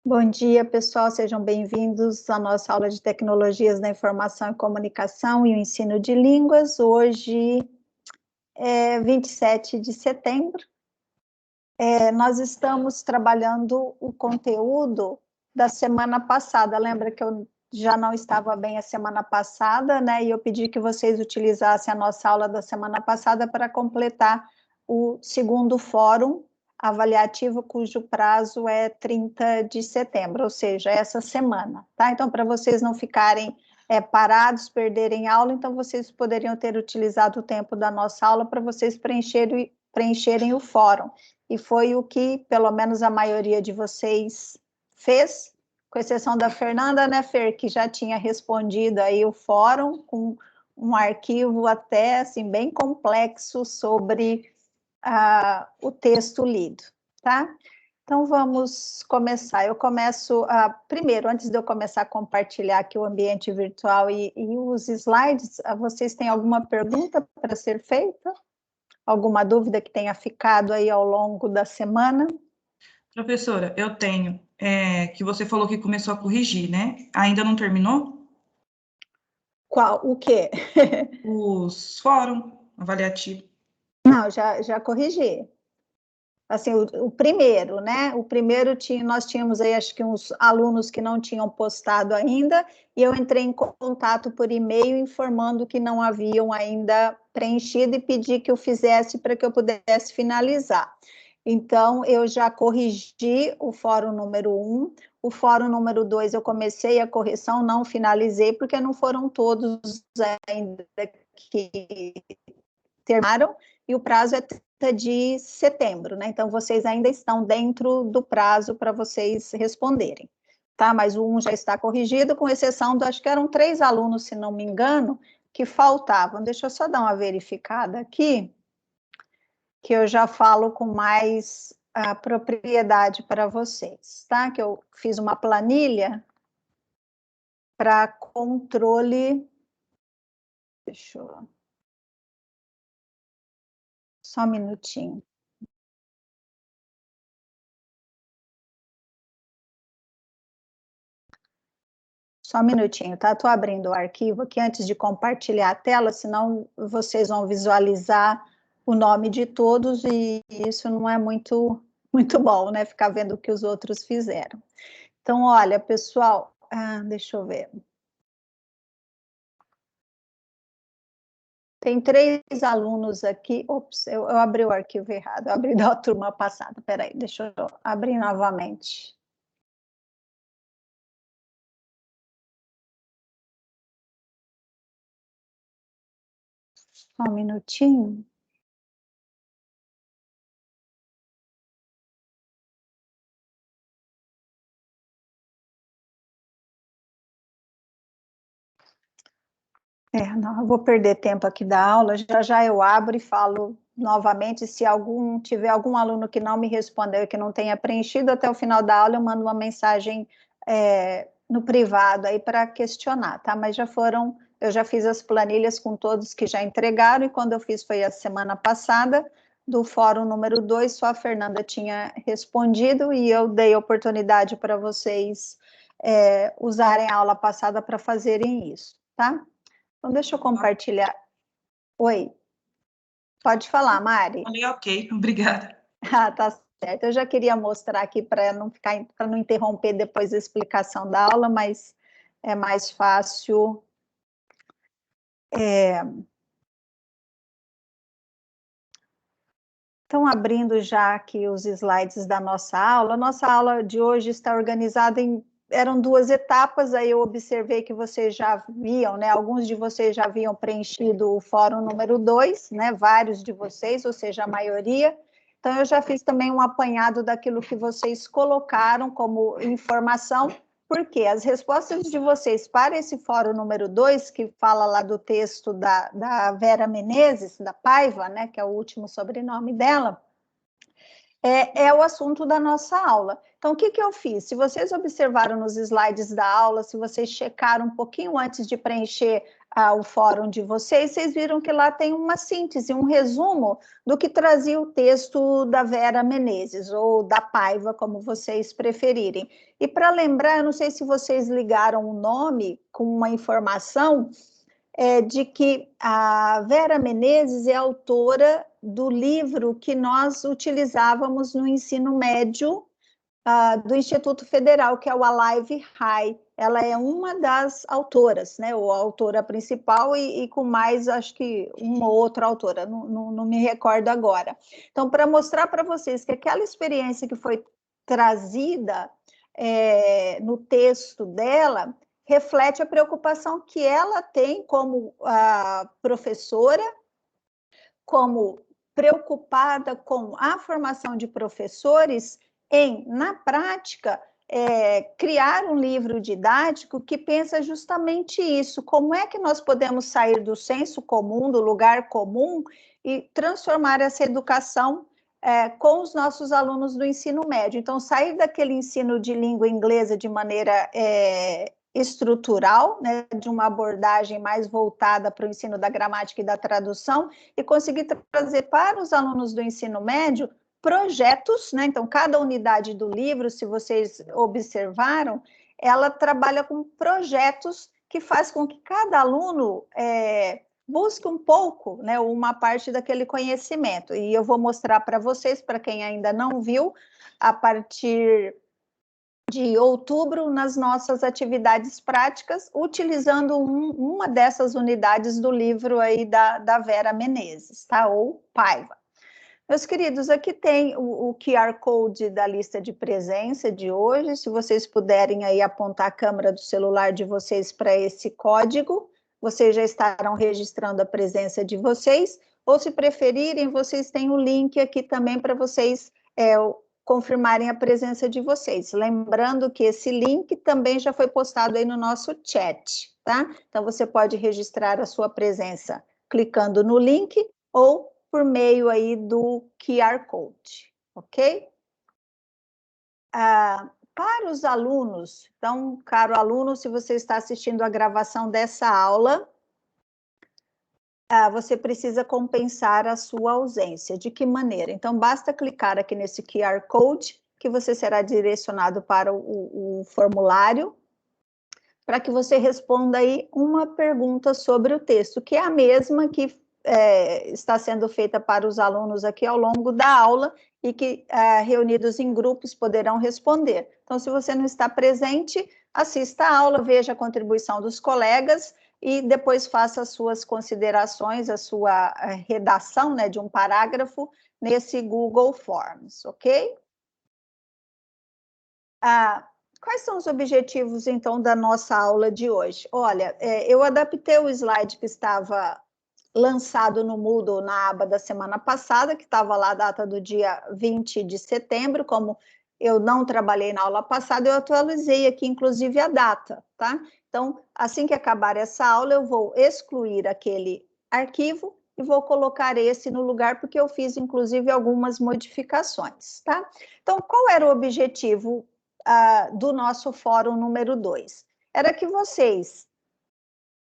Bom dia, pessoal, sejam bem-vindos à nossa aula de Tecnologias da Informação e Comunicação e o Ensino de Línguas. Hoje é 27 de setembro. Nós estamos trabalhando o conteúdo da semana passada. Lembra que eu já não estava bem a semana passada, né? E eu pedi que vocês utilizassem a nossa aula da semana passada para completar o segundo fórum avaliativo, cujo prazo é 30 de setembro, ou seja, essa semana, tá? Então, para vocês não ficarem parados, perderem aula, então vocês poderiam ter utilizado o tempo da nossa aula para vocês preencherem o fórum. E foi o que, pelo menos, a maioria de vocês fez, com exceção da Fernanda, né, Fer, que já tinha respondido aí o fórum com um arquivo até, assim, bem complexo sobre o texto lido, tá? Então, vamos começar. Eu começo, primeiro, antes de eu começar a compartilhar aqui o ambiente virtual e os slides, vocês têm alguma pergunta para ser feita? Alguma dúvida que tenha ficado aí ao longo da semana? Professora, eu tenho, que você falou que começou a corrigir, né? Ainda não terminou? Qual? O quê? Os fórum avaliativo. Não, já corrigi. Assim, o primeiro, né? O primeiro nós tínhamos aí, acho que uns alunos que não tinham postado ainda, e eu entrei em contato por e-mail informando que não haviam ainda preenchido e pedi que eu fizesse para que eu pudesse finalizar. Então, eu já corrigi o fórum número 1, o fórum número 2 eu comecei a correção, não finalizei, porque não foram todos ainda que terminaram, e o prazo é 30 de setembro, né? Então, vocês ainda estão dentro do prazo para vocês responderem, tá? Mas o 1 já está corrigido, com exceção acho que eram 3 alunos, se não me engano, que faltavam. Deixa eu só dar uma verificada aqui, que eu já falo com mais propriedade para vocês, tá? Que eu fiz uma planilha para controle. Deixa eu. Só um minutinho. Só um minutinho, tá? Estou abrindo o arquivo aqui antes de compartilhar a tela, senão vocês vão visualizar o nome de todos e isso não é muito bom, né? Ficar vendo o que os outros fizeram. Então, olha, pessoal, deixa eu ver. Tem 3 alunos aqui. Ops, eu abri o arquivo errado, eu abri da turma passada. Peraí, deixa eu abrir novamente. Só um minutinho. Não, eu vou perder tempo aqui da aula, já eu abro e falo novamente, se tiver algum aluno que não me respondeu e que não tenha preenchido, até o final da aula eu mando uma mensagem no privado aí para questionar, tá? Mas eu já fiz as planilhas com todos que já entregaram, e quando eu fiz foi a semana passada, do fórum número 2, só a Fernanda tinha respondido, e eu dei oportunidade para vocês usarem a aula passada para fazerem isso, tá? Então, deixa eu compartilhar. Oi, pode falar, Mari. Falei ok, obrigada. Tá certo. Eu já queria mostrar aqui para não interromper depois a explicação da aula, mas é mais fácil. Então, abrindo já aqui os slides da nossa aula. A nossa aula de hoje está organizada eram 2 etapas, aí eu observei que vocês já viam, né? Alguns de vocês já haviam preenchido o fórum número 2, né? Vários de vocês, ou seja, a maioria. Então, eu já fiz também um apanhado daquilo que vocês colocaram como informação, porque as respostas de vocês para esse fórum número 2, que fala lá do texto da Vera Menezes, da Paiva, né? Que é o último sobrenome dela, é o assunto da nossa aula. Então, o que eu fiz? Se vocês observaram nos slides da aula, se vocês checaram um pouquinho antes de preencher o fórum de vocês, vocês viram que lá tem uma síntese, um resumo do que trazia o texto da Vera Menezes, ou da Paiva, como vocês preferirem. E para lembrar, eu não sei se vocês ligaram o nome com uma informação de que a Vera Menezes é autora do livro que nós utilizávamos no ensino médio do Instituto Federal, que é o Alive High. Ela é uma das autoras, né, ou a autora principal, e com mais, acho que uma outra autora, não me recordo agora. Então, para mostrar para vocês que aquela experiência que foi trazida no texto dela reflete a preocupação que ela tem como professora, como preocupada com a formação de professores na prática, criar um livro didático que pensa justamente isso, como é que nós podemos sair do senso comum, do lugar comum, e transformar essa educação com os nossos alunos do ensino médio. Então, sair daquele ensino de língua inglesa de maneira estrutural, né, de uma abordagem mais voltada para o ensino da gramática e da tradução, e conseguir trazer para os alunos do ensino médio projetos, né? Então, cada unidade do livro, se vocês observaram, ela trabalha com projetos que faz com que cada aluno busque um pouco, né, uma parte daquele conhecimento. E eu vou mostrar para vocês, para quem ainda não viu, a partir de outubro, nas nossas atividades práticas, utilizando uma dessas unidades do livro aí da Vera Menezes, tá? Ou Paiva. Meus queridos, aqui tem o QR Code da lista de presença de hoje. Se vocês puderem aí apontar a câmera do celular de vocês para esse código, vocês já estarão registrando a presença de vocês, ou se preferirem, vocês têm o link aqui também para vocês confirmarem a presença de vocês. Lembrando que esse link também já foi postado aí no nosso chat, tá? Então, você pode registrar a sua presença clicando no link ou por meio aí do QR Code, ok? Para os alunos, então, caro aluno, se você está assistindo a gravação dessa aula, você precisa compensar a sua ausência. De que maneira? Então, basta clicar aqui nesse QR Code, que você será direcionado para o formulário, para que você responda aí uma pergunta sobre o texto, que é a mesma que está sendo feita para os alunos aqui ao longo da aula e que, reunidos em grupos, poderão responder. Então, se você não está presente, assista a aula, veja a contribuição dos colegas e depois faça as suas considerações, a sua redação, né, de um parágrafo nesse Google Forms, ok? Quais são os objetivos, então, da nossa aula de hoje? Olha, eu adaptei o slide que estava lançado no Moodle na aba da semana passada, que estava lá a data do dia 20 de setembro, como eu não trabalhei na aula passada, eu atualizei aqui, inclusive, a data, tá? Então, assim que acabar essa aula, eu vou excluir aquele arquivo e vou colocar esse no lugar, porque eu fiz, inclusive, algumas modificações, tá? Então, qual era o objetivo do nosso fórum número 2? Era que vocês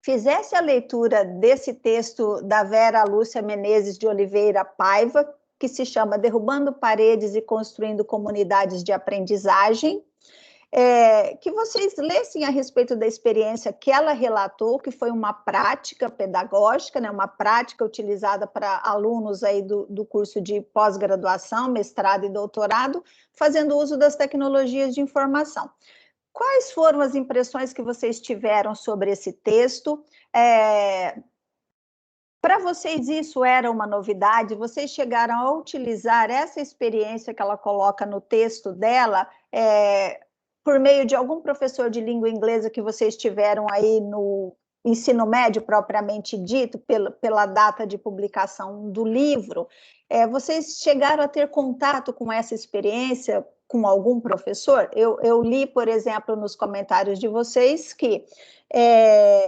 fizesse a leitura desse texto da Vera Lúcia Menezes de Oliveira Paiva, que se chama Derrubando Paredes e Construindo Comunidades de Aprendizagem, que vocês lessem a respeito da experiência que ela relatou, que foi uma prática pedagógica, né, uma prática utilizada para alunos aí do curso de pós-graduação, mestrado e doutorado, fazendo uso das tecnologias de informação. Quais foram as impressões que vocês tiveram sobre esse texto? Para vocês isso era uma novidade? Vocês chegaram a utilizar essa experiência que ela coloca no texto dela por meio de algum professor de língua inglesa que vocês tiveram aí no ensino médio propriamente dito, pela data de publicação do livro? Vocês chegaram a ter contato com essa experiência com algum professor? Eu li, por exemplo, nos comentários de vocês que,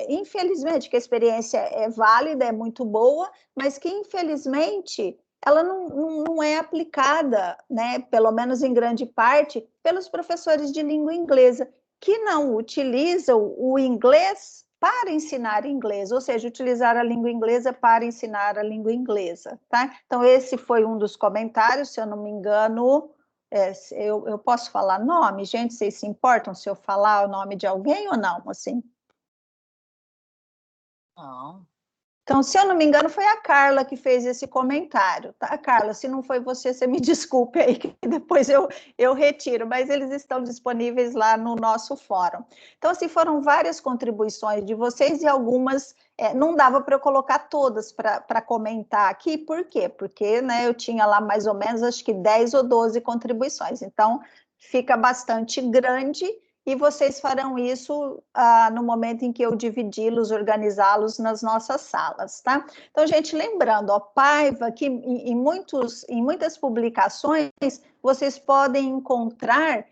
infelizmente, que a experiência é válida, é muito boa, mas que, infelizmente, ela não é aplicada, né, pelo menos em grande parte, pelos professores de língua inglesa, que não utilizam o inglês para ensinar inglês, ou seja, utilizar a língua inglesa para ensinar a língua inglesa, tá? Então, esse foi um dos comentários, se eu não me engano, eu posso falar nome? Gente, vocês se importam se eu falar o nome de alguém ou não, assim? Não. Então, se eu não me engano, foi a Carla que fez esse comentário, tá, Carla? Se não foi você, você me desculpe aí, que depois eu retiro, mas eles estão disponíveis lá no nosso fórum. Então, assim, foram várias contribuições de vocês e algumas, não dava para eu colocar todas para comentar aqui, por quê? Porque, né, eu tinha lá mais ou menos, acho que 10 ou 12 contribuições, então fica bastante grande, e vocês farão isso no momento em que eu dividi-los, organizá-los nas nossas salas, tá? Então, gente, lembrando, ó, Paiva, que em muitas publicações vocês podem encontrar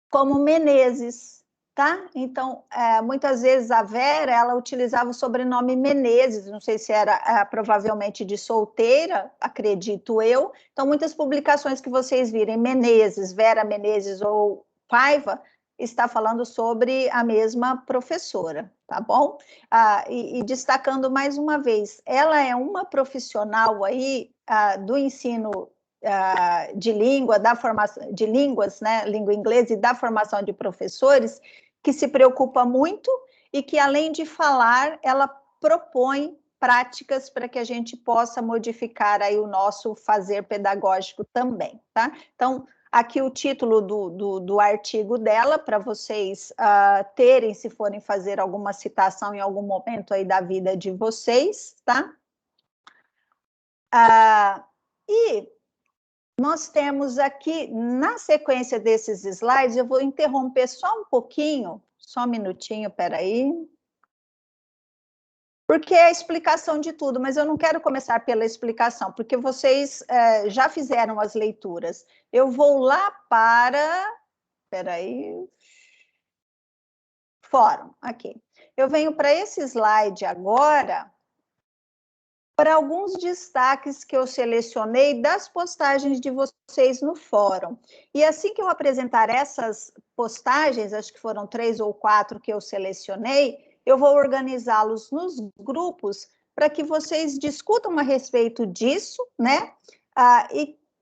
como Menezes, tá? Então, muitas vezes a Vera, ela utilizava o sobrenome Menezes, não sei se era provavelmente de solteira, acredito eu. Então, muitas publicações que vocês virem Menezes, Vera Menezes ou Paiva, está falando sobre a mesma professora, tá bom? E destacando mais uma vez, ela é uma profissional aí do ensino de língua, da formação de línguas, né, língua inglesa e da formação de professores, que se preocupa muito e que, além de falar, ela propõe práticas para que a gente possa modificar aí o nosso fazer pedagógico também, tá? Então, aqui o título do artigo dela, para vocês terem, se forem fazer alguma citação em algum momento aí da vida de vocês, tá? E nós temos aqui, na sequência desses slides, eu vou interromper só um pouquinho, só um minutinho, peraí. Porque é a explicação de tudo, mas eu não quero começar pela explicação, porque vocês já fizeram as leituras. Eu vou lá para... Peraí. Fórum, aqui. Eu venho para esse slide agora, para alguns destaques que eu selecionei das postagens de vocês no fórum. E assim que eu apresentar essas postagens, acho que foram 3 ou 4 que eu selecionei, eu vou organizá-los nos grupos para que vocês discutam a respeito disso, né?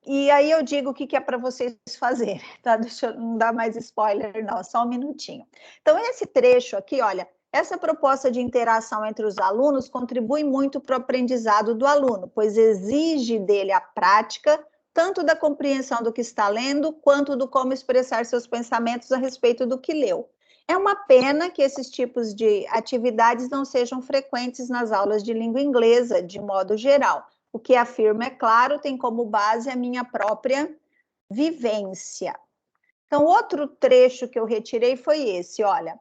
E aí eu digo o que é para vocês fazerem, tá? Deixa eu não dar mais spoiler, não, só um minutinho. Então, esse trecho aqui, olha, essa proposta de interação entre os alunos contribui muito para o aprendizado do aluno, pois exige dele a prática, tanto da compreensão do que está lendo, quanto do como expressar seus pensamentos a respeito do que leu. É uma pena que esses tipos de atividades não sejam frequentes nas aulas de língua inglesa, de modo geral. O que afirmo, é claro, tem como base a minha própria vivência. Então, outro trecho que eu retirei foi esse, olha.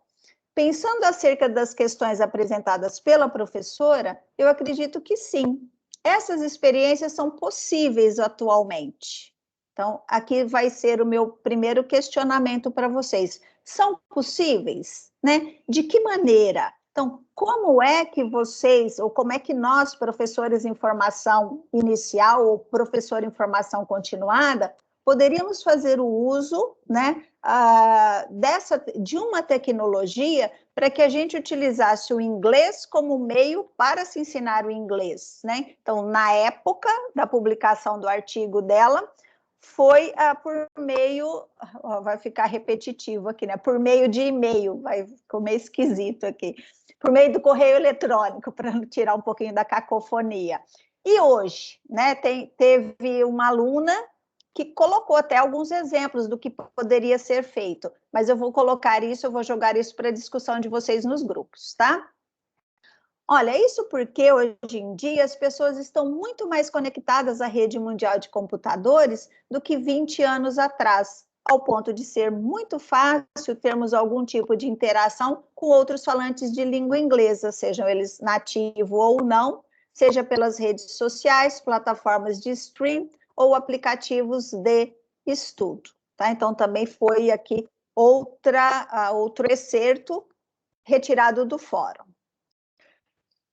Pensando acerca das questões apresentadas pela professora, eu acredito que sim. Essas experiências são possíveis atualmente. Então, aqui vai ser o meu primeiro questionamento para vocês. São possíveis, né? De que maneira? Então, como é que vocês, ou como é que nós, professores em formação inicial ou professor em formação continuada, poderíamos fazer o uso, né, de uma tecnologia para que a gente utilizasse o inglês como meio para se ensinar o inglês, né? Então, na época da publicação do artigo dela, foi por meio, vai ficar repetitivo aqui, né? Por meio de e-mail, vai ficar meio esquisito aqui, por meio do correio eletrônico, para tirar um pouquinho da cacofonia. E hoje, né, teve uma aluna que colocou até alguns exemplos do que poderia ser feito, mas eu vou colocar isso, eu vou jogar isso para a discussão de vocês nos grupos, tá? Olha, isso porque hoje em dia as pessoas estão muito mais conectadas à rede mundial de computadores do que 20 anos atrás, ao ponto de ser muito fácil termos algum tipo de interação com outros falantes de língua inglesa, sejam eles nativos ou não, seja pelas redes sociais, plataformas de stream ou aplicativos de estudo, tá? Então, também foi aqui outro excerto retirado do fórum.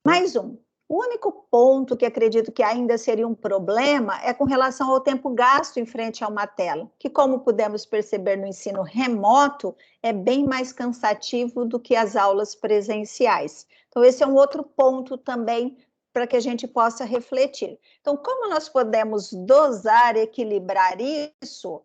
Mais um. O único ponto que acredito que ainda seria um problema é com relação ao tempo gasto em frente a uma tela, que, como pudemos perceber no ensino remoto, é bem mais cansativo do que as aulas presenciais. Então, esse é um outro ponto também para que a gente possa refletir. Então, como nós podemos dosar, equilibrar isso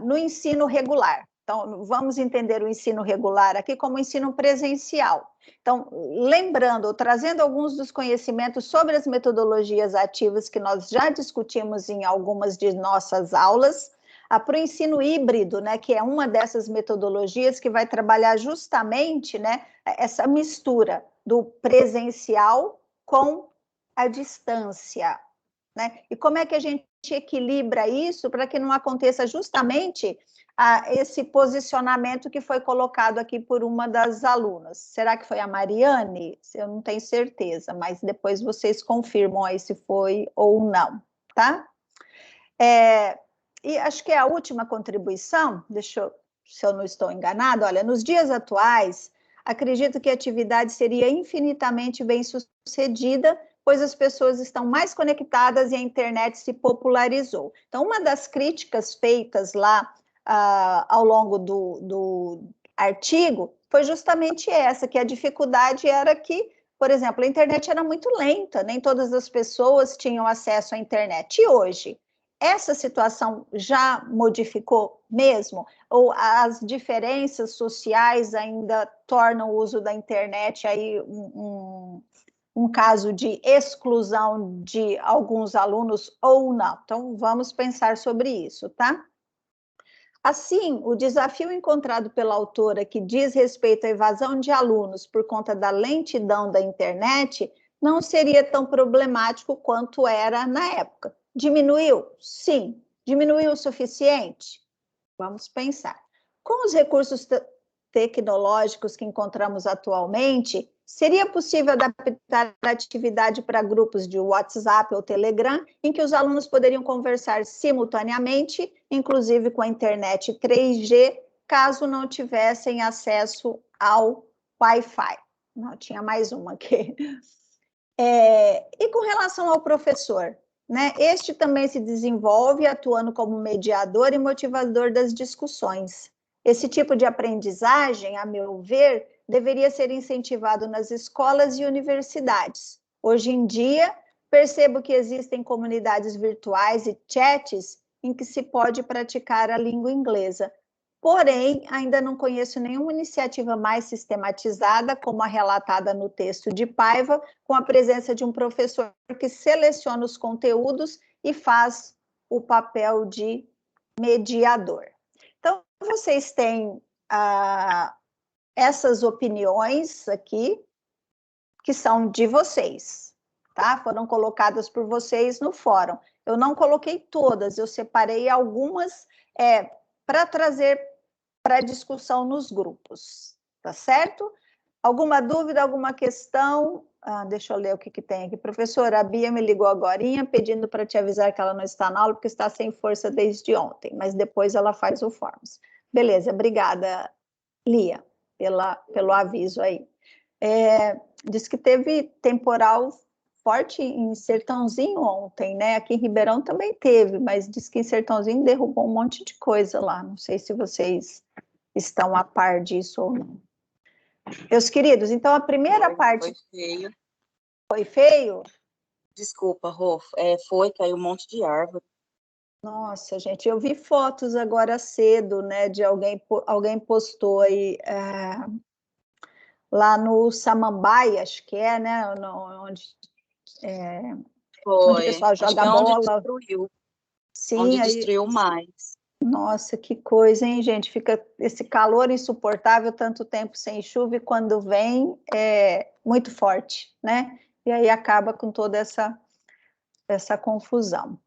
no ensino regular? Então, vamos entender o ensino regular aqui como ensino presencial. Então, lembrando, trazendo alguns dos conhecimentos sobre as metodologias ativas que nós já discutimos em algumas de nossas aulas, para o ensino híbrido, né, que é uma dessas metodologias que vai trabalhar justamente, né, essa mistura do presencial com a distância, né? E como é que a gente equilibra isso para que não aconteça justamente esse posicionamento que foi colocado aqui por uma das alunas? Será que foi a Mariane? Eu não tenho certeza, mas depois vocês confirmam aí se foi ou não, tá? E acho que é a última contribuição, se eu não estou enganada, olha, nos dias atuais, acredito que a atividade seria infinitamente bem-sucedida, pois as pessoas estão mais conectadas e a internet se popularizou. Então, uma das críticas feitas lá ao longo do artigo foi justamente essa, que a dificuldade era que, por exemplo, a internet era muito lenta, nem todas as pessoas tinham acesso à internet. E hoje, essa situação já modificou mesmo? Ou as diferenças sociais ainda tornam o uso da internet aí um caso de exclusão de alguns alunos ou não? Então, vamos pensar sobre isso, tá? Assim, o desafio encontrado pela autora, que diz respeito à evasão de alunos por conta da lentidão da internet, não seria tão problemático quanto era na época. Diminuiu? Sim. Diminuiu o suficiente? Vamos pensar. Com os recursos tecnológicos que encontramos atualmente, seria possível adaptar a atividade para grupos de WhatsApp ou Telegram, em que os alunos poderiam conversar simultaneamente, inclusive com a internet 3G, caso não tivessem acesso ao Wi-Fi. Não, tinha mais uma aqui. E com relação ao professor, né? Este também se desenvolve atuando como mediador e motivador das discussões. Esse tipo de aprendizagem, a meu ver, deveria ser incentivado nas escolas e universidades. Hoje em dia, percebo que existem comunidades virtuais e chats em que se pode praticar a língua inglesa. Porém, ainda não conheço nenhuma iniciativa mais sistematizada, como a relatada no texto de Paiva, com a presença de um professor que seleciona os conteúdos e faz o papel de mediador. Então, vocês têm essas opiniões aqui, que são de vocês, tá? Foram colocadas por vocês no fórum. Eu não coloquei todas, eu separei algumas para trazer para discussão nos grupos, tá certo? Alguma dúvida, alguma questão? Deixa eu ler o que tem aqui. Professora, a Bia me ligou agorinha, pedindo para te avisar que ela não está na aula, porque está sem força desde ontem, mas depois ela faz o Forms. Beleza, obrigada, Lia, pelo aviso aí. Diz que teve temporal forte em Sertãozinho ontem, né? Aqui em Ribeirão também teve, mas diz que em Sertãozinho derrubou um monte de coisa lá. Não sei se vocês estão a par disso ou não. Meus queridos, então a primeira parte... Foi feio. Foi feio? Desculpa, Rô. Caiu um monte de árvore. Nossa, gente, eu vi fotos agora cedo, né, de alguém postou aí... lá no Samambaia, acho que é, né? Onde o pessoal joga bola. Onde destruiu. Sim, onde destruiu mais. Nossa, que coisa, hein, gente? Fica esse calor insuportável, tanto tempo sem chuva, e quando vem é muito forte, né? E aí acaba com toda essa confusão.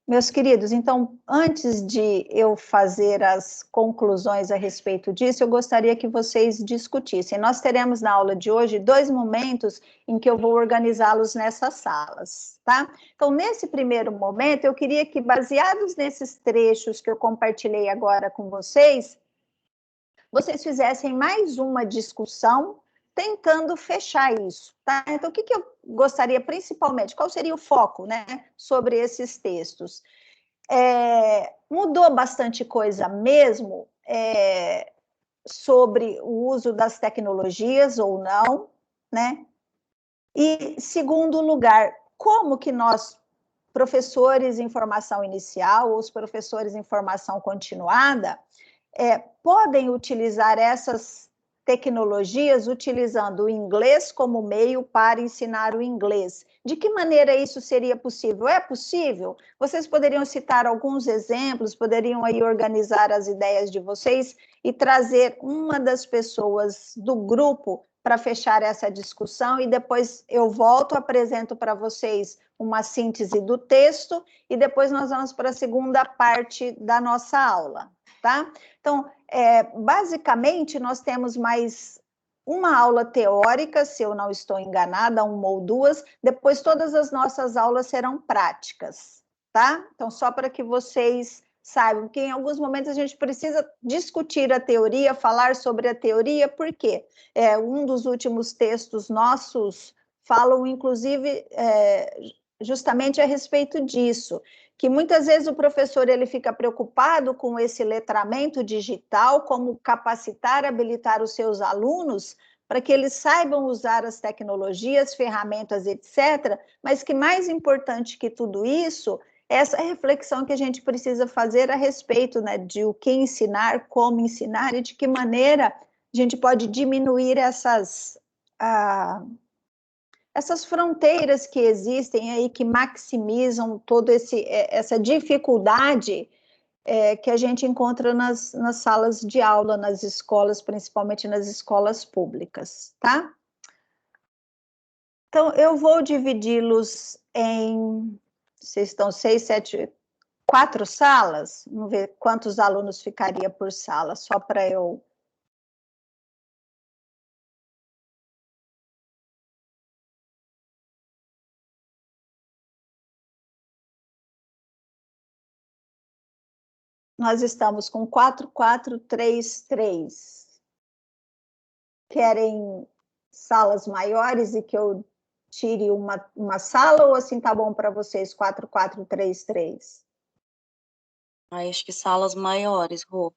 Meus queridos, então, antes de eu fazer as conclusões a respeito disso, eu gostaria que vocês discutissem. Nós teremos na aula de hoje 2 momentos em que eu vou organizá-los nessas salas, tá? Então, nesse primeiro momento, eu queria que, baseados nesses trechos que eu compartilhei agora com vocês fizessem mais uma discussão tentando fechar isso, tá? Então, o que eu gostaria principalmente, qual seria o foco, né, sobre esses textos? Mudou bastante coisa mesmo sobre o uso das tecnologias ou não, né? E, segundo lugar, como que nós, professores em formação inicial ou os professores em formação continuada, podem utilizar essas tecnologias utilizando o inglês como meio para ensinar o inglês. De que maneira isso seria possível? É possível? Vocês poderiam citar alguns exemplos, poderiam aí organizar as ideias de vocês e trazer uma das pessoas do grupo para fechar essa discussão, e depois eu volto, apresento para vocês uma síntese do texto, e depois nós vamos para a segunda parte da nossa aula, tá? Então, basicamente, nós temos mais uma aula teórica, se eu não estou enganada, uma ou duas, depois todas as nossas aulas serão práticas, tá? Então, só para que vocês saibam que em alguns momentos a gente precisa discutir a teoria, falar sobre a teoria, por quê? Um dos últimos textos nossos falam, inclusive, justamente a respeito disso, que muitas vezes o professor ele fica preocupado com esse letramento digital, como capacitar, habilitar os seus alunos para que eles saibam usar as tecnologias, ferramentas, etc., mas que mais importante que tudo isso, essa reflexão que a gente precisa fazer a respeito, né, de o que ensinar, como ensinar e de que maneira a gente pode diminuir essas fronteiras que existem aí, que maximizam toda essa dificuldade que a gente encontra nas salas de aula, nas escolas, principalmente nas escolas públicas, tá? Então, eu vou dividi-los em, vocês estão 6, 7, 4 salas, vamos ver quantos alunos ficaria por sala, só para eu... Nós estamos com 4, 4, 3, 3. Querem salas maiores e que eu tire uma sala, ou assim tá bom para vocês, 4, 4, 3, 3? Acho que salas maiores, Rô.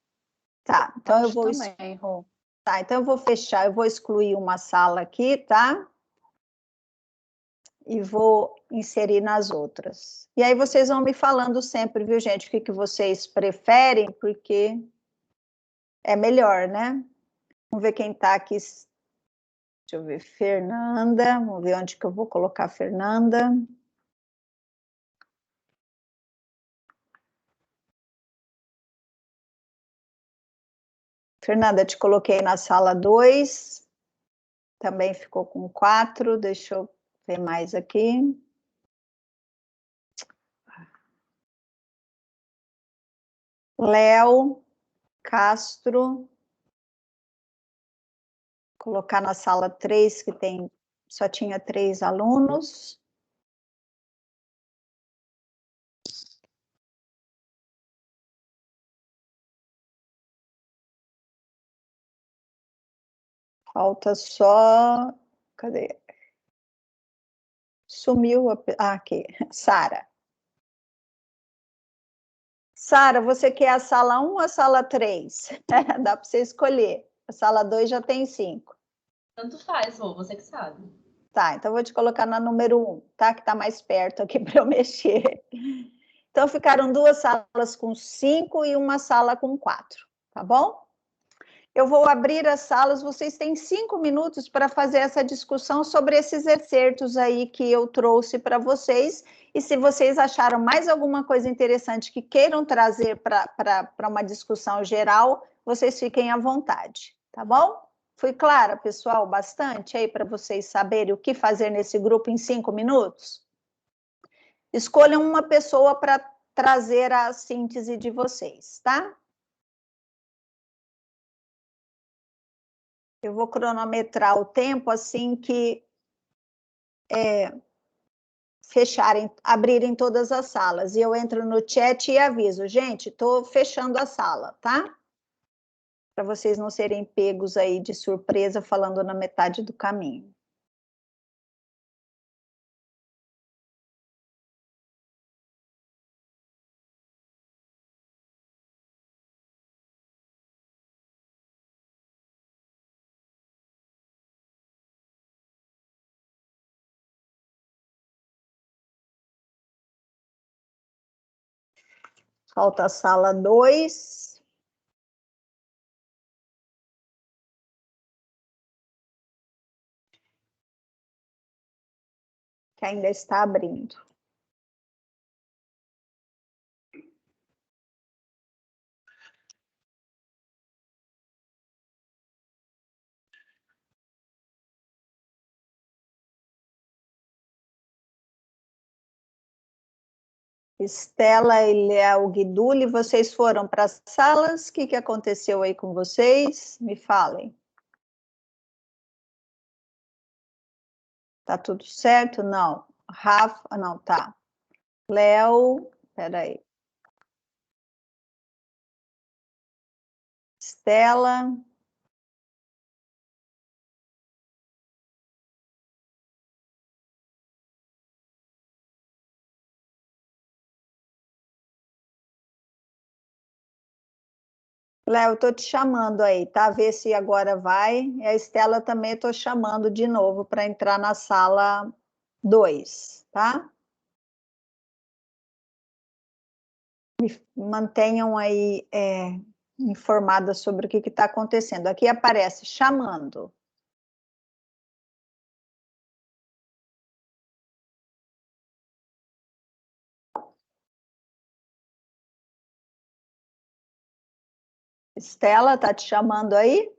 Tá, então eu vou... também, Rô. Tá, então eu vou fechar, eu vou excluir uma sala aqui, tá? E vou inserir nas outras. E aí vocês vão me falando sempre, viu, gente, o que vocês preferem, porque é melhor, né? Vamos ver quem tá aqui. Deixa eu ver, Fernanda, vamos ver onde que eu vou colocar a Fernanda. Fernanda, te coloquei na sala 2, também ficou com 4, deixa eu ver mais aqui. Léo Castro, colocar na sala 3, que só tinha 3 alunos. Falta só... Cadê? Sumiu aqui. Sara. Sara, você quer a sala 1 ou a sala 3? Dá para você escolher. A sala 2 já tem 5. Tanto faz, Rô, você que sabe. Tá, então eu vou te colocar na número 1, tá? Que tá mais perto aqui para eu mexer. Então ficaram 2 salas com 5 e uma sala com 4, tá bom? Eu vou abrir as salas, vocês têm 5 minutos para fazer essa discussão sobre esses excertos aí que eu trouxe para vocês, e se vocês acharam mais alguma coisa interessante que queiram trazer para uma discussão geral, vocês fiquem à vontade, tá bom? Fui clara, pessoal, bastante aí para vocês saberem o que fazer nesse grupo em 5 minutos? Escolham uma pessoa para trazer a síntese de vocês, tá? Eu vou cronometrar o tempo assim que abrirem todas as salas. E eu entro no chat e aviso, gente, estou fechando a sala, tá? para vocês não serem pegos aí de surpresa falando na metade do caminho. Falta a sala 2. Que ainda está abrindo. Estela e Léo Guiduli, vocês foram para as salas? O que aconteceu aí com vocês? Me falem. Tá tudo certo? Não. Rafa, não, tá. Léo, peraí. Estela. Léo, estou te chamando aí, tá? Vê se agora vai. E a Estela também estou chamando de novo para entrar na sala 2, tá? Me mantenham aí informadas sobre o que está acontecendo. Aqui aparece chamando. Estela, está te chamando aí?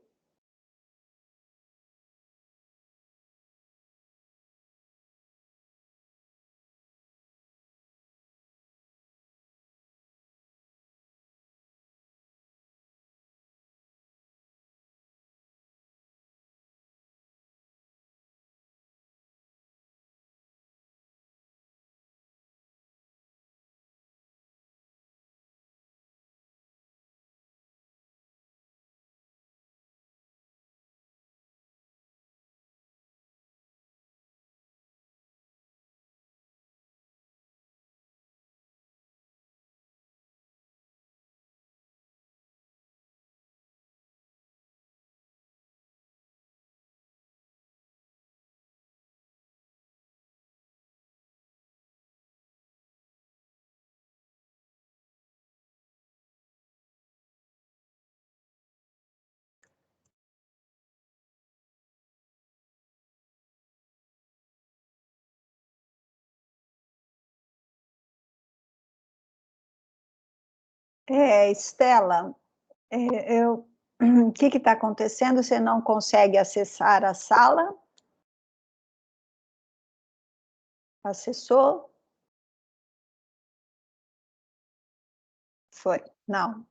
Estela, o que está acontecendo? Você não consegue acessar a sala? Acessou? Foi. Não.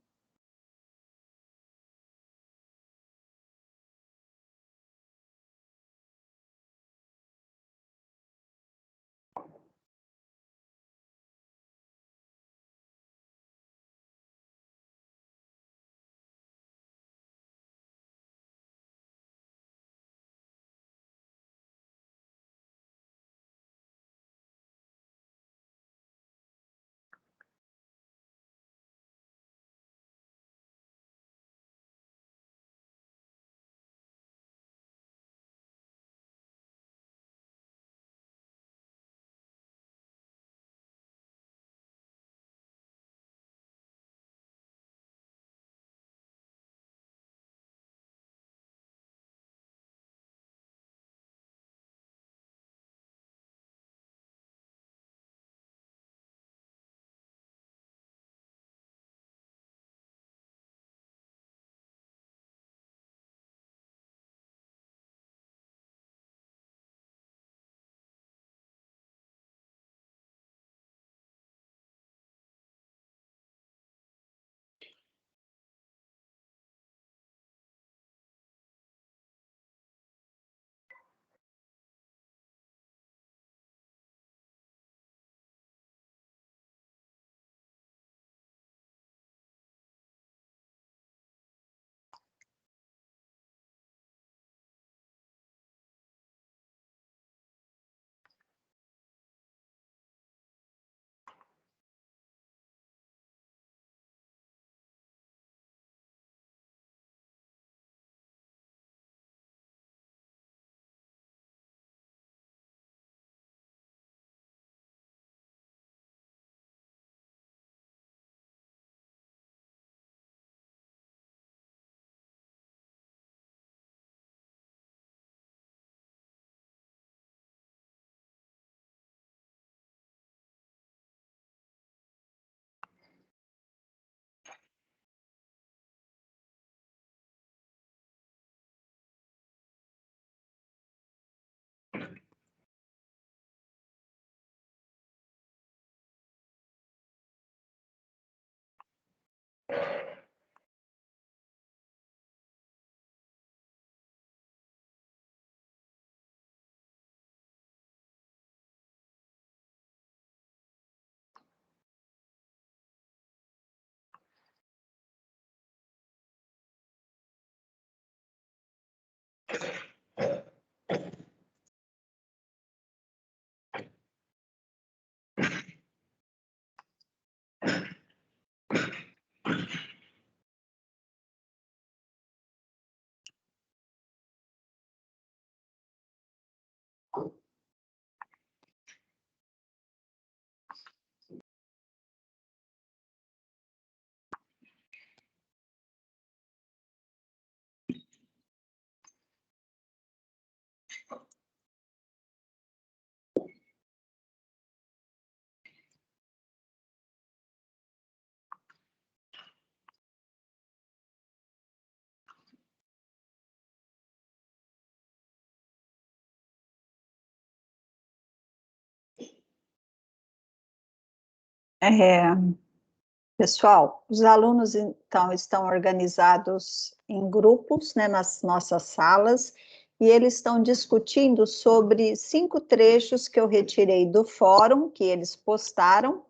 Pessoal, os alunos, então, estão organizados em grupos, né, nas nossas salas, e eles estão discutindo sobre 5 trechos que eu retirei do fórum, que eles postaram,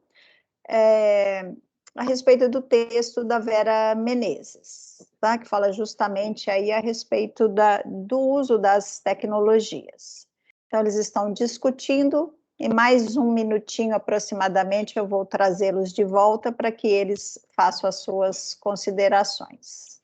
a respeito do texto da Vera Menezes, tá? Que fala justamente aí a respeito do uso das tecnologias. Então, eles estão discutindo. Em mais um minutinho aproximadamente, eu vou trazê-los de volta para que eles façam as suas considerações.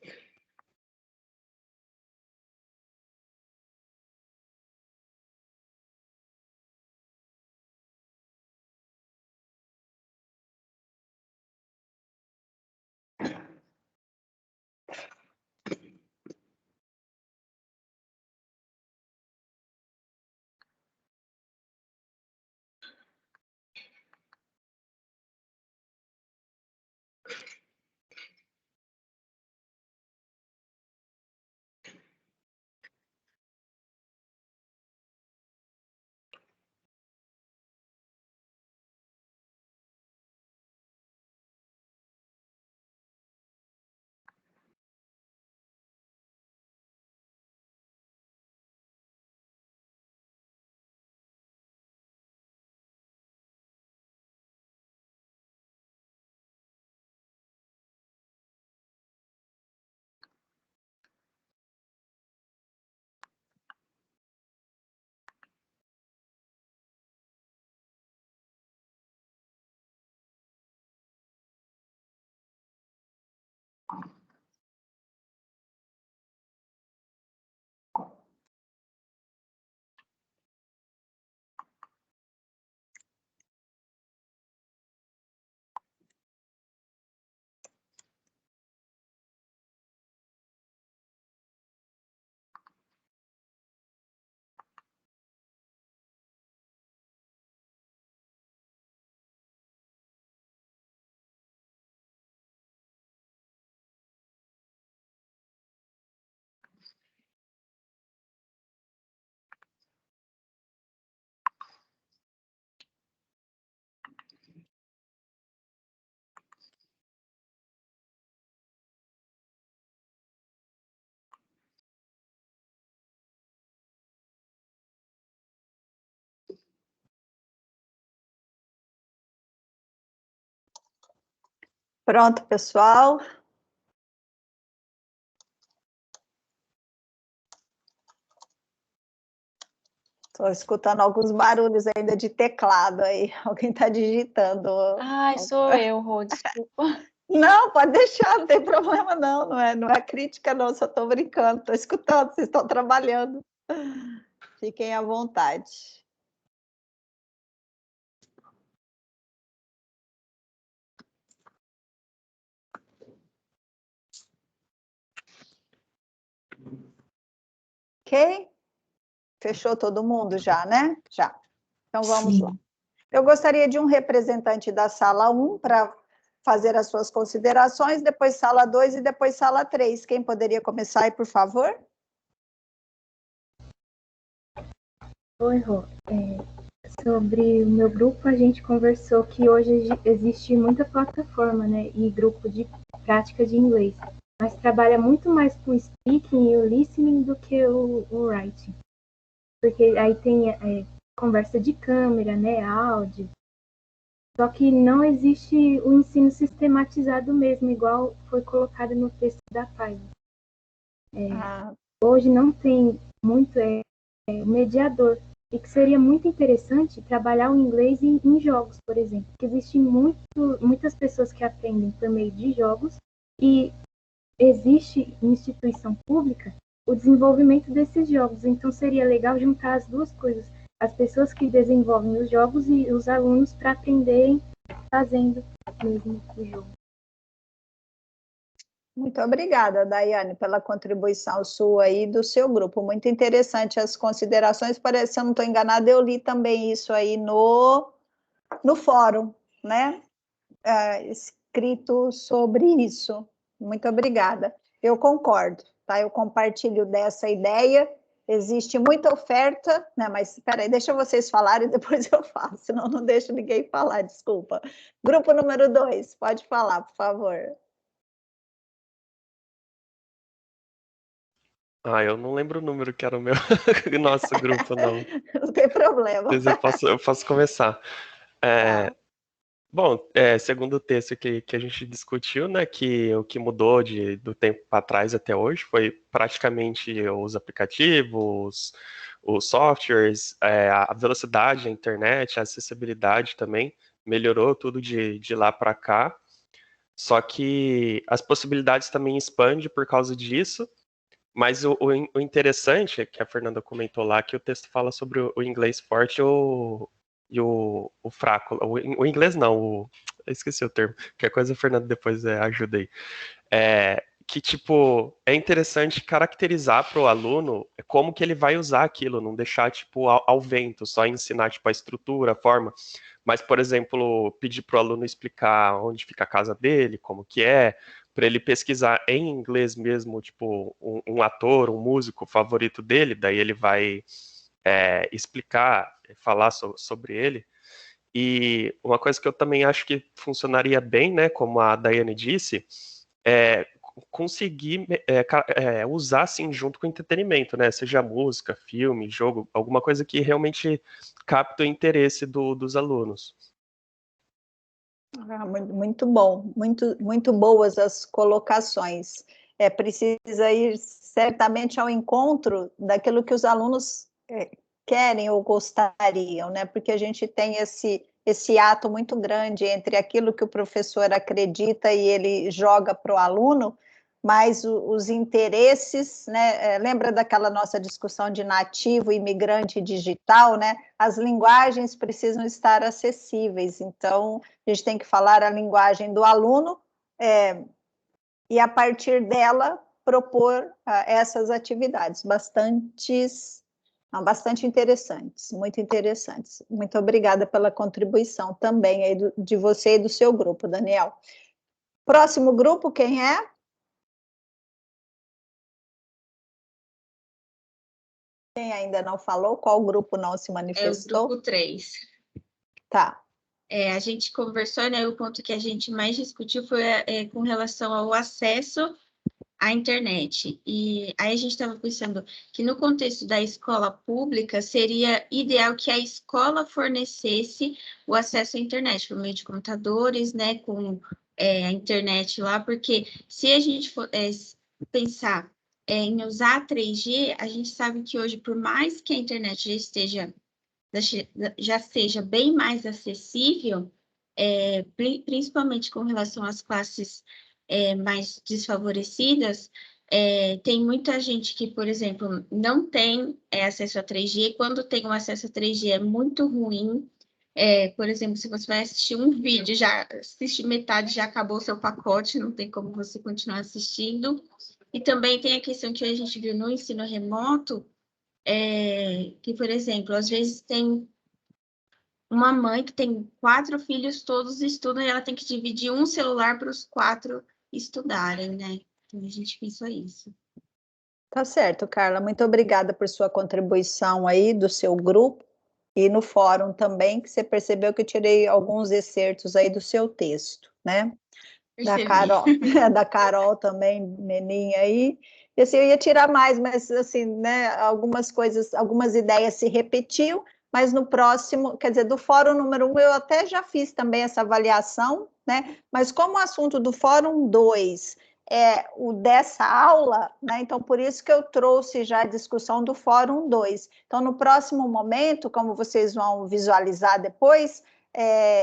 Pronto, pessoal? Estou escutando alguns barulhos ainda de teclado aí. Alguém está digitando. Ai, sou eu, Rô, desculpa. Não, pode deixar, não tem problema não. Não é crítica não, só estou brincando. Estou escutando, vocês estão trabalhando. Fiquem à vontade. Ok? Fechou todo mundo já, né? Já. Então, vamos lá. Eu gostaria de um representante da sala 1 para fazer as suas considerações, depois sala 2 e depois sala 3. Quem poderia começar aí, por favor? Oi, Rô. Sobre o meu grupo, a gente conversou que hoje existe muita plataforma, né, e grupo de prática de inglês, mas trabalha muito mais com o speaking e o listening do que o writing. Porque aí tem conversa de câmera, né, áudio. Só que não existe o ensino sistematizado mesmo, igual foi colocado no texto da página. Hoje não tem muito mediador. E que seria muito interessante trabalhar o inglês em jogos, por exemplo. Porque existem muitas pessoas que aprendem por meio de jogos e existe em instituição pública o desenvolvimento desses jogos. Então seria legal juntar as duas coisas. as pessoas que desenvolvem os jogos e os alunos para aprenderem fazendo mesmo o jogo. Muito obrigada, Daiane, pela contribuição sua e do seu grupo. Muito interessante as considerações. Parece, se eu não estou enganada, eu li também isso aí no fórum, né? Escrito sobre isso. Muito obrigada. Eu concordo, tá? Eu compartilho dessa ideia. Existe muita oferta, né? Mas espera aí, deixa vocês falarem e depois eu falo, senão não deixo ninguém falar, desculpa. Grupo número 2, pode falar, por favor. Eu não lembro o número que era o meu nosso grupo, não. Não tem problema. Mas eu posso começar. Bom, segundo o texto que a gente discutiu, né, que o que mudou do tempo para trás até hoje foi praticamente os aplicativos, os softwares, a velocidade, a internet, a acessibilidade também melhorou tudo de lá para cá. Só que as possibilidades também expandem por causa disso. Mas o interessante é que a Fernanda comentou lá que o texto fala sobre o inglês forte e o fraco. O inglês não, eu esqueci o termo. Qualquer coisa, a Fernanda depois ajuda aí. Que, tipo, é interessante caracterizar para o aluno como que ele vai usar aquilo, não deixar, tipo, ao vento, só ensinar, tipo, a estrutura, a forma. Mas, por exemplo, pedir para o aluno explicar onde fica a casa dele, como que é, para ele pesquisar em inglês mesmo, tipo, um ator, um músico favorito dele, daí ele vai explicar, falar sobre ele. E uma coisa que eu também acho que funcionaria bem, né, como a Daiane disse, é conseguir usar assim junto com o entretenimento, né, seja música, filme, jogo, alguma coisa que realmente capta o interesse dos alunos. Muito bom, muito boas as colocações. Precisa ir certamente ao encontro daquilo que os alunos querem ou gostariam, né? Porque a gente tem esse ato muito grande entre aquilo que o professor acredita e ele joga para o aluno, mas os interesses, né? Lembra daquela nossa discussão de nativo, imigrante digital, né? As linguagens precisam estar acessíveis, então a gente tem que falar a linguagem do aluno e, a partir dela, propor essas atividades bastante interessantes, muito interessantes. Muito obrigada pela contribuição também aí de você e do seu grupo, Daniel. Próximo grupo, quem é? Quem ainda não falou? Qual grupo não se manifestou? É o grupo 3. Tá. A gente conversou, né? O ponto que a gente mais discutiu foi com relação ao acesso à internet. E aí a gente estava pensando que no contexto da escola pública seria ideal que a escola fornecesse o acesso à internet por meio de computadores, né? Com a internet lá, porque se a gente for pensar em usar a 3G, a gente sabe que hoje, por mais que a internet já seja bem mais acessível, principalmente com relação às classes mais desfavorecidas, tem muita gente que, por exemplo, não tem acesso a 3G, quando tem um acesso a 3G é muito ruim. Por exemplo, se você vai assistir um vídeo, já assiste metade, já acabou o seu pacote, não tem como você continuar assistindo. E também tem a questão que a gente viu no ensino remoto, que, por exemplo, às vezes tem uma mãe que tem 4 filhos, todos estudam, e ela tem que dividir um celular para os 4 estudarem, né? Então, a gente pensou isso. Tá certo, Carla. Muito obrigada por sua contribuição aí do seu grupo e no fórum também, que você percebeu que eu tirei alguns excertos aí do seu texto, né? Da Carol, da Carol também, Meninha aí. E assim, eu ia tirar mais, mas assim, né, algumas coisas, algumas ideias se repetiam, mas no próximo, quer dizer, do fórum número 1, eu até já fiz também essa avaliação, né? Mas como o assunto do fórum 2 é o dessa aula, né? Então, por isso que eu trouxe já a discussão do fórum 2. Então, no próximo momento, como vocês vão visualizar depois,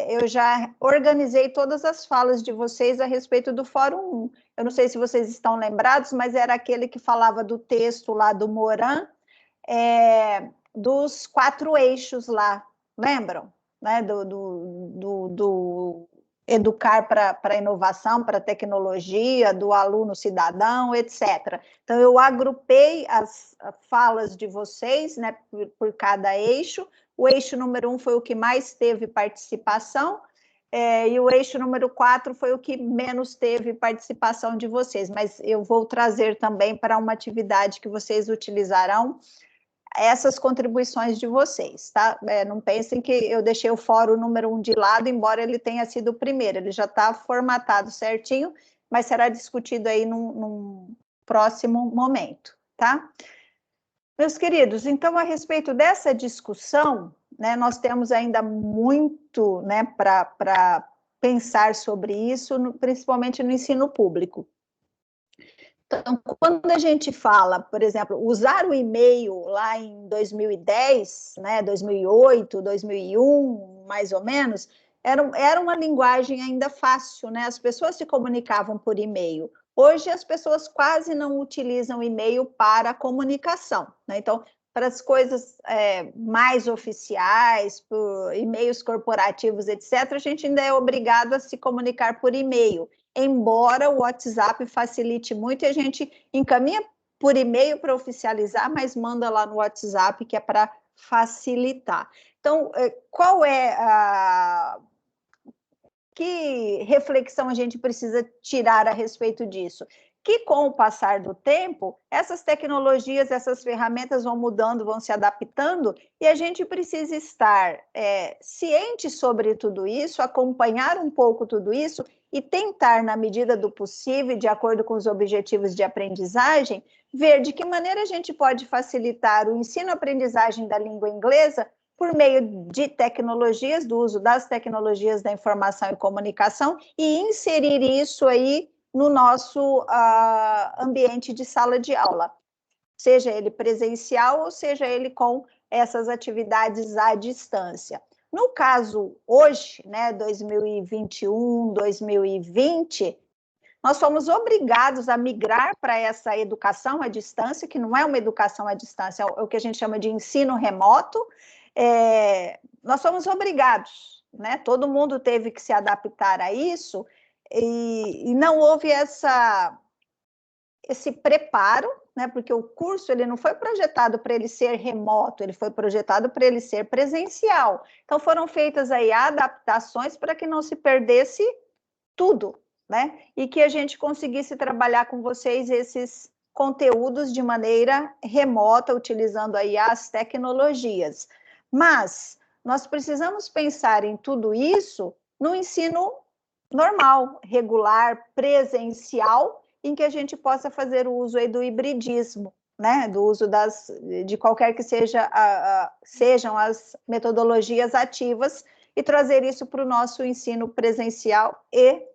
eu já organizei todas as falas de vocês a respeito do Fórum 1. Eu não sei se vocês estão lembrados, mas era aquele que falava do texto lá do Moran, dos 4 eixos lá, lembram? Né? Do educar para a inovação, para a tecnologia, do aluno cidadão, etc. Então, eu agrupei as falas de vocês, né, por cada eixo. O eixo número 1 foi o que mais teve participação, e o eixo número 4 foi o que menos teve participação de vocês, mas eu vou trazer também para uma atividade que vocês utilizarão essas contribuições de vocês, tá? Não pensem que eu deixei o fórum número 1 de lado, embora ele tenha sido o primeiro, ele já está formatado certinho, mas será discutido aí num próximo momento, tá? Meus queridos, então, a respeito dessa discussão, né, nós temos ainda muito, né, para pensar sobre isso, principalmente no ensino público. Então, quando a gente fala, por exemplo, usar o e-mail lá em 2010, né, 2008, 2001, mais ou menos, era uma linguagem ainda fácil, né? As pessoas se comunicavam por e-mail. Hoje, as pessoas quase não utilizam e-mail para comunicação, né? Então, para as coisas mais oficiais, por e-mails corporativos, etc., a gente ainda é obrigado a se comunicar por e-mail, embora o WhatsApp facilite muito e a gente encaminha por e-mail para oficializar, mas manda lá no WhatsApp, que é para facilitar. Então, qual é a... Que reflexão a gente precisa tirar a respeito disso? Que com o passar do tempo, essas tecnologias, essas ferramentas vão mudando, vão se adaptando, e a gente precisa estar ciente sobre tudo isso, acompanhar um pouco tudo isso e tentar, na medida do possível, de acordo com os objetivos de aprendizagem, ver de que maneira a gente pode facilitar o ensino-aprendizagem da língua inglesa por meio de tecnologias, do uso das tecnologias da informação e comunicação, e inserir isso aí no nosso ambiente de sala de aula, seja ele presencial ou seja ele com essas atividades à distância. No caso, hoje, né, 2021, 2020, nós somos obrigados a migrar para essa educação à distância, que não é uma educação à distância, é o que a gente chama de ensino remoto. Nós somos obrigados, né? Todo mundo teve que se adaptar a isso, e não houve esse preparo, né? Porque o curso ele não foi projetado para ele ser remoto, ele foi projetado para ele ser presencial. Então foram feitas aí adaptações para que não se perdesse tudo, né? E que a gente conseguisse trabalhar com vocês esses conteúdos de maneira remota, utilizando aí as tecnologias. Mas nós precisamos pensar em tudo isso no ensino normal, regular, presencial, em que a gente possa fazer o uso aí do hibridismo, né? Do uso de qualquer que sejam as metodologias ativas e trazer isso para o nosso ensino presencial e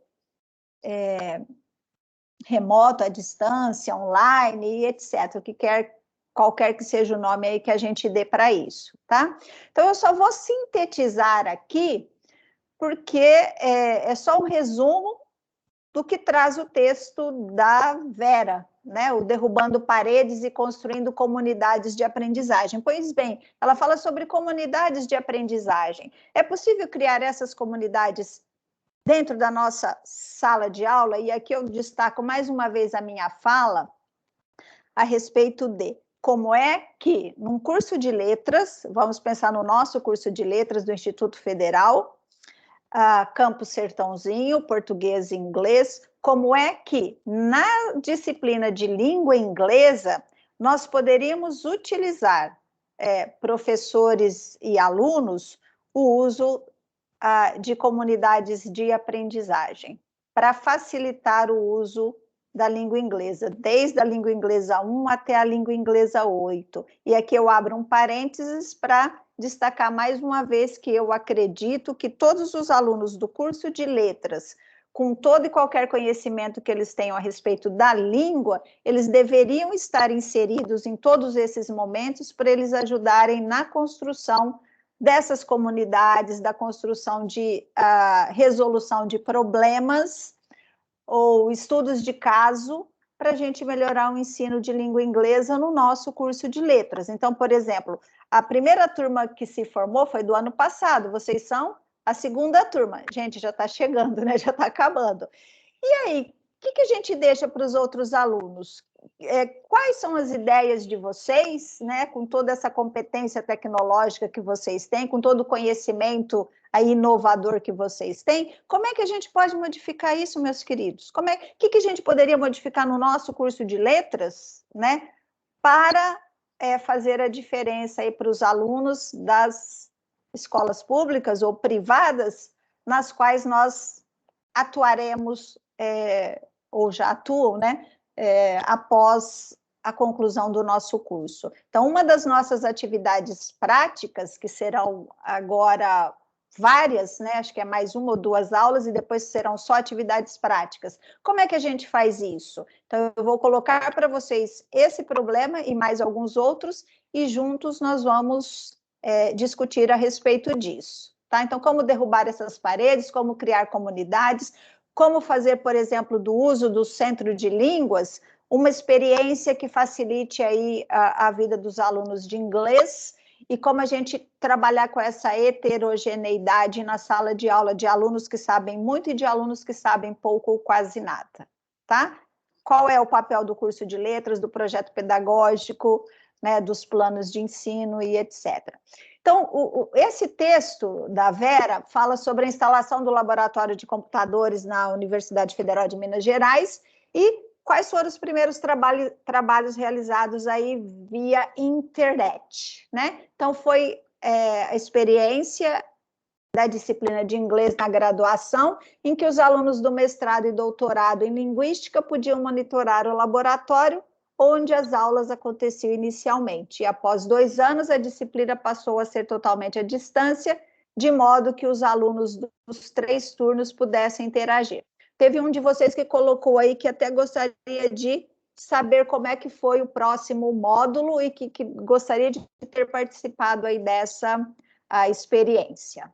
remoto, à distância, online, etc. O que qualquer que seja o nome aí que a gente dê para isso, tá? Então, eu só vou sintetizar aqui, porque é só um resumo do que traz o texto da Vera, né? O Derrubando Paredes e Construindo Comunidades de Aprendizagem. Pois bem, ela fala sobre comunidades de aprendizagem. É possível criar essas comunidades dentro da nossa sala de aula? E aqui eu destaco mais uma vez a minha fala a respeito de como é que, num curso de letras, vamos pensar no nosso curso de letras do Instituto Federal, Campus Sertãozinho, português e inglês, como é que, na disciplina de língua inglesa, nós poderíamos utilizar, professores e alunos, o uso de comunidades de aprendizagem, para facilitar o uso da língua inglesa, desde a língua inglesa 1 até a língua inglesa 8. E aqui eu abro um parênteses para destacar mais uma vez que eu acredito que todos os alunos do curso de letras, com todo e qualquer conhecimento que eles tenham a respeito da língua, eles deveriam estar inseridos em todos esses momentos para eles ajudarem na construção dessas comunidades, da construção de resolução de problemas ou estudos de caso, para a gente melhorar o ensino de língua inglesa no nosso curso de letras. Então, por exemplo, A primeira turma que se formou foi do ano passado, vocês são a segunda turma. Gente, já está chegando, né? Já está acabando. E aí, o que a gente deixa para os outros alunos? Quais são as ideias de vocês, né, com toda essa competência tecnológica que vocês têm, com todo o conhecimento aí inovador que vocês têm? Como é que a gente pode modificar isso, meus queridos? O que a gente poderia modificar no nosso curso de letras, né, para fazer a diferença aí para os alunos das escolas públicas ou privadas nas quais nós atuaremos, ou já atuam, né, após a conclusão do nosso curso. Então, uma das nossas atividades práticas, que serão agora várias, né, acho que é mais uma ou duas aulas, e depois serão só atividades práticas. Como é que a gente faz isso? Então, eu vou colocar para vocês esse problema e mais alguns outros, e juntos nós vamos discutir a respeito disso. Tá? Então, como derrubar essas paredes, como criar comunidades, como fazer, por exemplo, do uso do centro de línguas, uma experiência que facilite aí a vida dos alunos de inglês, e como a gente trabalhar com essa heterogeneidade na sala de aula de alunos que sabem muito e de alunos que sabem pouco ou quase nada, tá? Qual é o papel do curso de letras, do projeto pedagógico, né, dos planos de ensino e etc. Então, esse texto da Vera fala sobre a instalação do laboratório de computadores na Universidade Federal de Minas Gerais e quais foram os primeiros trabalhos realizados aí via internet, né? Então, foi a experiência da disciplina de inglês na graduação, em que os alunos do mestrado e doutorado em linguística podiam monitorar o laboratório onde as aulas aconteciam inicialmente. E após 2 anos, a disciplina passou a ser totalmente à distância, de modo que os alunos dos 3 turnos pudessem interagir. Teve um de vocês que colocou aí que até gostaria de saber como é que foi o próximo módulo e que gostaria de ter participado aí dessa experiência.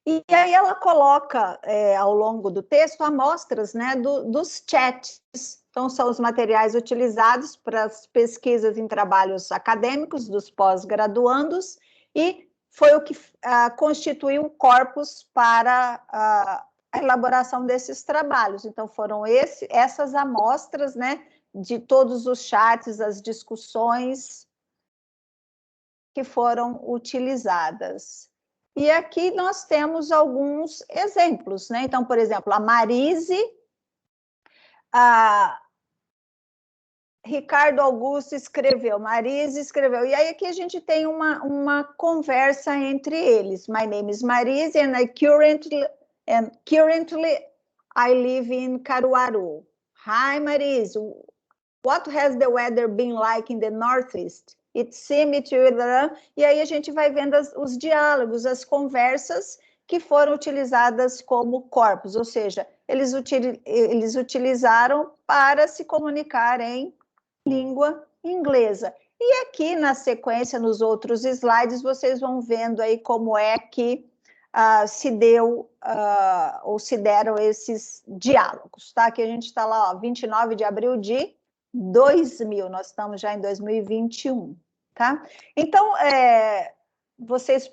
E aí ela coloca, ao longo do texto, amostras, né, dos chats. Então, são os materiais utilizados para as pesquisas em trabalhos acadêmicos dos pós-graduandos, e foi o que constituiu o corpus para a elaboração desses trabalhos. Então, foram essas amostras, né, de todos os chats, as discussões que foram utilizadas. E aqui nós temos alguns exemplos, né? Então, por exemplo, a Marise, Ricardo Augusto escreveu, Marise escreveu, e aí aqui a gente tem uma conversa entre eles. My name is Marise and currently I live in Caruaru. Hi, Marise, what has the weather been like in the Northeast? It seemed to... E aí a gente vai vendo os diálogos, as conversas que foram utilizadas como corpos, ou seja, eles utilizaram para se comunicar em língua inglesa. E aqui na sequência, nos outros slides, vocês vão vendo aí como é que se deu ou se deram esses diálogos, tá? Aqui a gente está lá, ó, 29 de abril de 2000, nós estamos já em 2021, tá? Então, vocês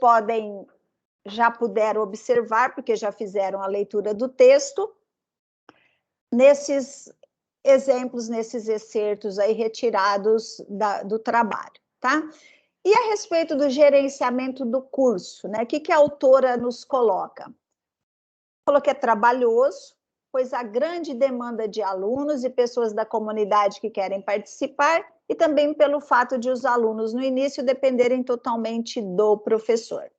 já puderam observar, porque já fizeram a leitura do texto, nesses exemplos, nesses excertos aí retirados do trabalho, tá? E a respeito do gerenciamento do curso, né? O que a autora nos coloca? Falou que é trabalhoso, pois há grande demanda de alunos e pessoas da comunidade que querem participar, e também pelo fato de os alunos, no início, dependerem totalmente do professor.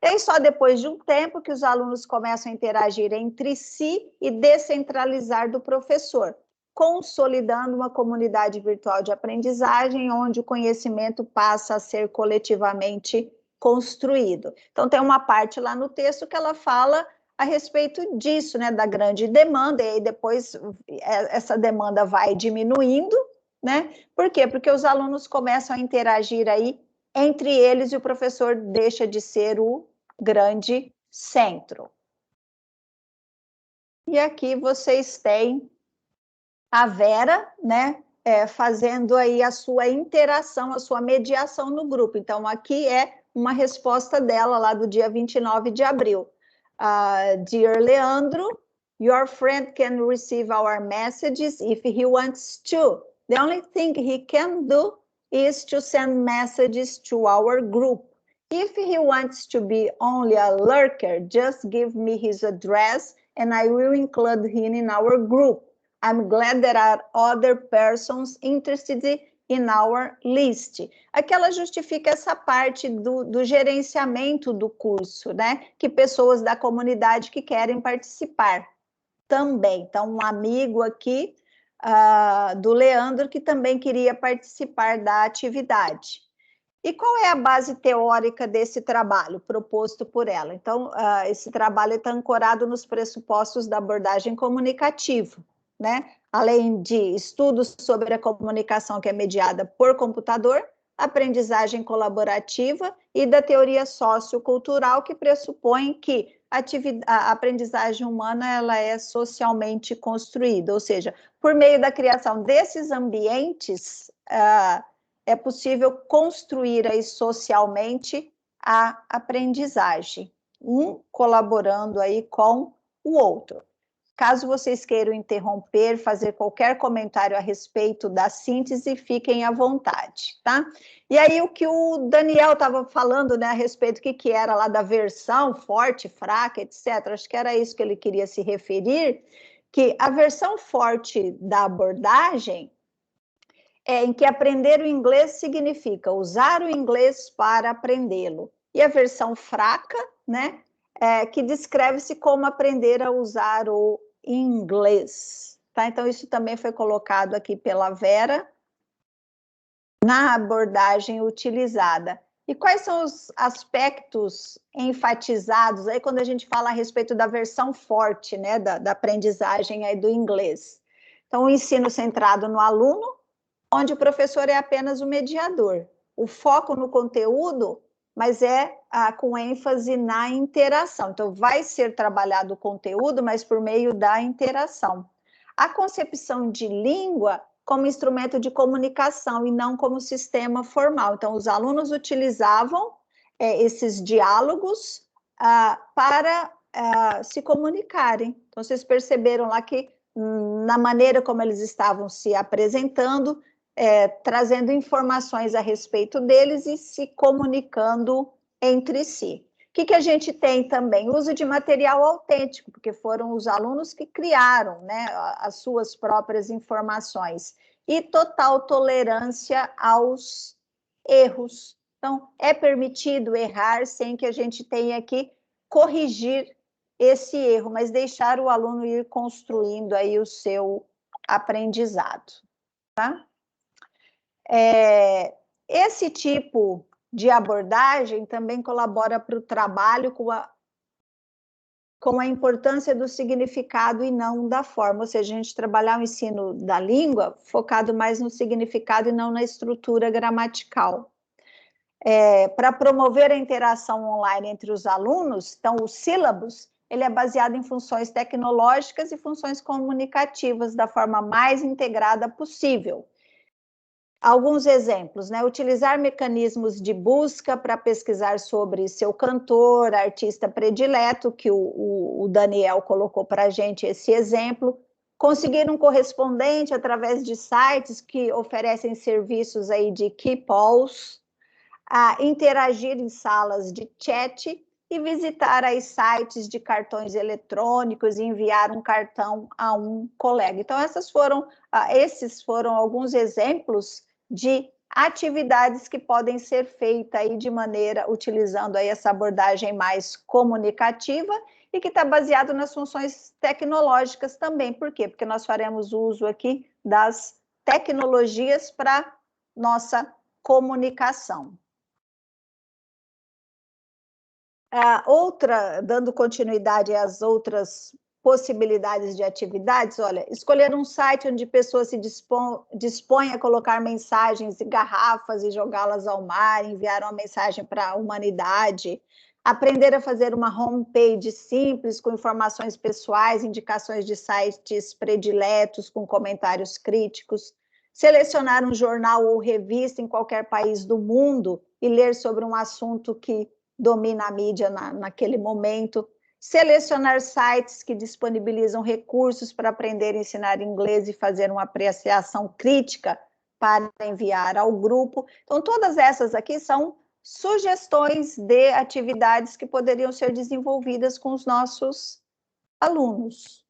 E aí, só depois de um tempo que os alunos começam a interagir entre si e descentralizar do professor, consolidando uma comunidade virtual de aprendizagem, onde o conhecimento passa a ser coletivamente construído. Então, tem uma parte lá no texto que ela fala a respeito disso, né, da grande demanda, e aí depois essa demanda vai diminuindo, né? Por quê? Porque os alunos começam a interagir aí entre eles e o professor deixa de ser o grande centro. E aqui vocês têm a Vera, né, fazendo aí a sua interação, a sua mediação no grupo. Então, aqui é uma resposta dela lá do dia 29 de abril. Dear Leandro, your friend can receive our messages if he wants to. The only thing he can do is to send messages to our group. If he wants to be only a lurker, just give me his address and I will include him in our group. I'm glad there are other persons interested in our list. Aqui ela justifica essa parte do gerenciamento do curso, né? Que pessoas da comunidade que querem participar também. Então, um amigo aqui do Leandro que também queria participar da atividade. E qual é a base teórica desse trabalho proposto por ela? Então, esse trabalho está ancorado nos pressupostos da abordagem comunicativa, né? Além de estudos sobre a comunicação que é mediada por computador, aprendizagem colaborativa e da teoria sociocultural que pressupõe que a aprendizagem humana ela é socialmente construída, ou seja, por meio da criação desses ambientes, é possível construir aí socialmente a aprendizagem, um colaborando aí com o outro. Caso vocês queiram interromper, fazer qualquer comentário a respeito da síntese, fiquem à vontade, tá? E aí o que o Daniel estava falando, né, a respeito do que era lá da versão forte, fraca, etc. Acho que era isso que ele queria se referir, que a versão forte da abordagem em que aprender o inglês significa usar o inglês para aprendê-lo. E a versão fraca, né, que descreve-se como aprender a usar o inglês. Tá? Então, isso também foi colocado aqui pela Vera na abordagem utilizada. E quais são os aspectos enfatizados aí quando a gente fala a respeito da versão forte, né, da aprendizagem aí do inglês? Então, o ensino centrado no aluno, onde o professor é apenas o mediador. O foco no conteúdo, mas com ênfase na interação. Então, vai ser trabalhado o conteúdo, mas por meio da interação. A concepção de língua como instrumento de comunicação e não como sistema formal. Então, os alunos utilizavam esses diálogos para se comunicarem. Então, vocês perceberam lá que, na maneira como eles estavam se apresentando, trazendo informações a respeito deles e se comunicando entre si. O que a gente tem também? Uso de material autêntico, porque foram os alunos que criaram, né, as suas próprias informações. E total tolerância aos erros. Então, é permitido errar sem que a gente tenha que corrigir esse erro, mas deixar o aluno ir construindo aí o seu aprendizado, tá? Esse tipo de abordagem também colabora para o trabalho com a importância do significado e não da forma, ou seja, a gente trabalhar o ensino da língua focado mais no significado e não na estrutura gramatical. Para promover a interação online entre os alunos, então o sílabus, ele é baseado em funções tecnológicas e funções comunicativas da forma mais integrada possível. Alguns exemplos, né? Utilizar mecanismos de busca para pesquisar sobre seu cantor, artista predileto, que o Daniel colocou para a gente esse exemplo. Conseguir um correspondente através de sites que oferecem serviços aí de key polls. Interagir em salas de chat e visitar aí sites de cartões eletrônicos e enviar um cartão a um colega. Então, esses foram alguns exemplos de atividades que podem ser feitas aí de maneira, utilizando aí essa abordagem mais comunicativa e que está baseado nas funções tecnológicas também. Por quê? Porque nós faremos uso aqui das tecnologias para nossa comunicação. Dando continuidade às outras possibilidades de atividades, olha, escolher um site onde pessoas se dispõem a colocar mensagens em garrafas e jogá-las ao mar, enviar uma mensagem para a humanidade, aprender a fazer uma homepage simples com informações pessoais, indicações de sites prediletos com comentários críticos, selecionar um jornal ou revista em qualquer país do mundo e ler sobre um assunto que domina a mídia naquele momento, selecionar sites que disponibilizam recursos para aprender e ensinar inglês e fazer uma apreciação crítica para enviar ao grupo. Então, todas essas aqui são sugestões de atividades que poderiam ser desenvolvidas com os nossos alunos.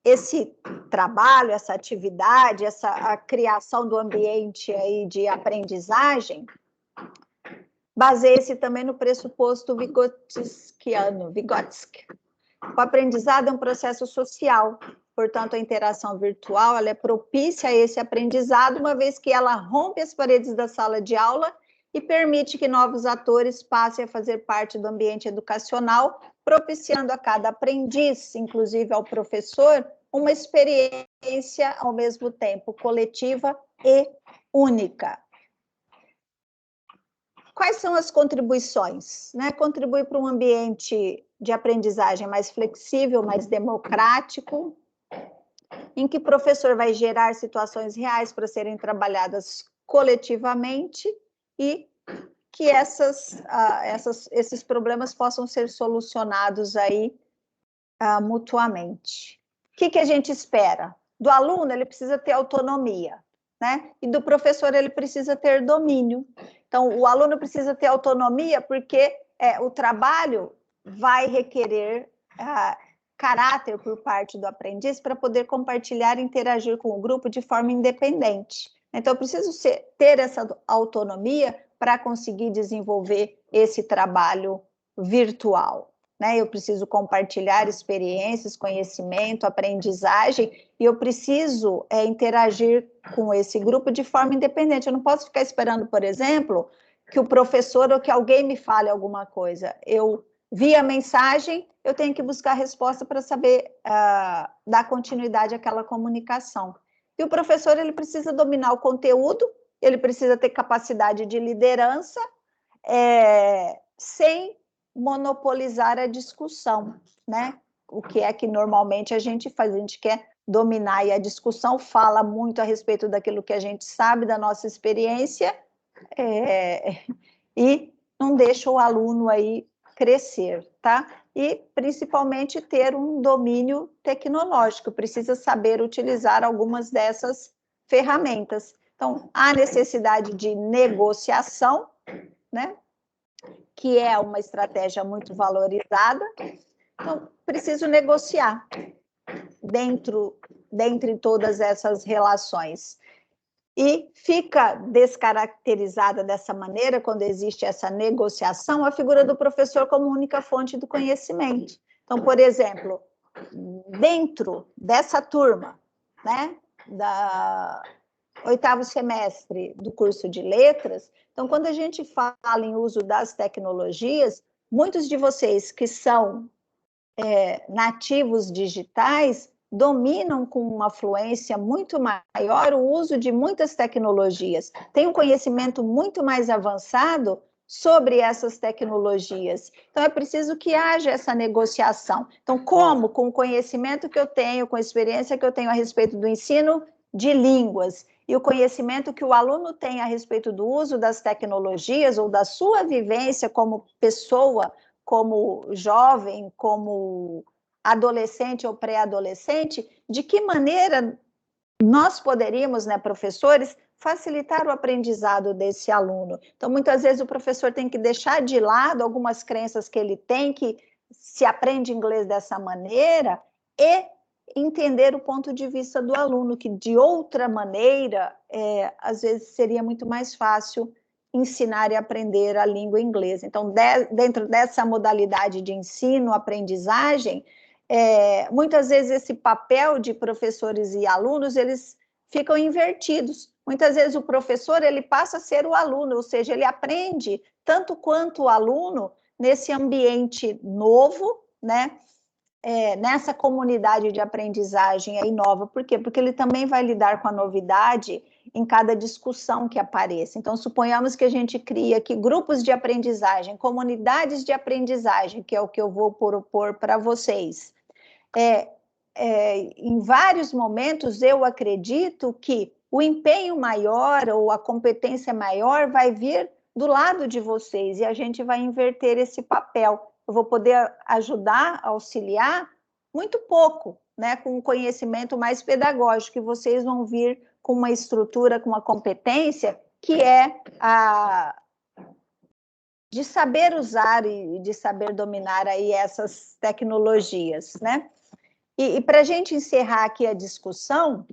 Esse trabalho, essa atividade, a criação do ambiente aí de aprendizagem, baseia-se também no pressuposto vigotskiano. O aprendizado é um processo social, portanto, a interação virtual ela é propícia a esse aprendizado, uma vez que ela rompe as paredes da sala de aula e permite que novos atores passem a fazer parte do ambiente educacional, propiciando a cada aprendiz, inclusive ao professor, uma experiência ao mesmo tempo coletiva e única. Quais são as contribuições? Contribuir para um ambiente de aprendizagem mais flexível, mais democrático, em que o professor vai gerar situações reais para serem trabalhadas coletivamente e que esses problemas possam ser solucionados aí mutuamente. O que a gente espera? Do aluno, ele precisa ter autonomia, e do professor, ele precisa ter domínio. Então, o aluno precisa ter autonomia porque o trabalho vai requerer caráter por parte do aprendiz para poder compartilhar e interagir com o grupo de forma independente. Então, eu preciso ter essa autonomia para conseguir desenvolver esse trabalho virtual. Eu preciso compartilhar experiências, conhecimento, aprendizagem, e eu preciso interagir com esse grupo de forma independente. Eu não posso ficar esperando, por exemplo, que o professor ou que alguém me fale alguma coisa. Eu vi a mensagem, eu tenho que buscar a resposta para saber dar continuidade àquela comunicação. E o professor, ele precisa dominar o conteúdo, ele precisa ter capacidade de liderança, sem monopolizar a discussão, O que é que normalmente a gente faz? A gente quer dominar, e a discussão fala muito a respeito daquilo que a gente sabe, da nossa experiência, e não deixa o aluno aí crescer, E, principalmente, ter um domínio tecnológico, precisa saber utilizar algumas dessas ferramentas. Então, há necessidade de negociação, que é uma estratégia muito valorizada. Então, preciso negociar dentre todas essas relações. E fica descaracterizada dessa maneira, quando existe essa negociação, a figura do professor como única fonte do conhecimento. Então, por exemplo, dentro dessa turma, da 8º semestre do curso de letras, então, quando a gente fala em uso das tecnologias, muitos de vocês que são nativos digitais dominam com uma fluência muito maior o uso de muitas tecnologias, têm um conhecimento muito mais avançado sobre essas tecnologias. Então, é preciso que haja essa negociação. Então, como? Com o conhecimento que eu tenho, com a experiência que eu tenho a respeito do ensino de línguas, e o conhecimento que o aluno tem a respeito do uso das tecnologias ou da sua vivência como pessoa, como jovem, como adolescente ou pré-adolescente, de que maneira nós poderíamos, professores, facilitar o aprendizado desse aluno. Então, muitas vezes o professor tem que deixar de lado algumas crenças que ele tem, que se aprende inglês dessa maneira, e entender o ponto de vista do aluno, que de outra maneira, às vezes seria muito mais fácil ensinar e aprender a língua inglesa. Então, dentro dessa modalidade de ensino, aprendizagem, muitas vezes esse papel de professores e alunos, eles ficam invertidos. Muitas vezes o professor, ele passa a ser o aluno, ou seja, ele aprende tanto quanto o aluno nesse ambiente novo, nessa comunidade de aprendizagem aí nova. Por quê? Porque ele também vai lidar com a novidade em cada discussão que apareça. Então, suponhamos que a gente cria aqui grupos de aprendizagem, comunidades de aprendizagem, que é o que eu vou propor para vocês. em vários momentos, eu acredito que o empenho maior ou a competência maior vai vir do lado de vocês, e a gente vai inverter esse papel. Eu vou poder ajudar, auxiliar, muito pouco, né, com um conhecimento mais pedagógico, e vocês vão vir com uma estrutura, com uma competência, que é de saber usar e de saber dominar aí essas tecnologias, né? E para a gente encerrar aqui a discussão,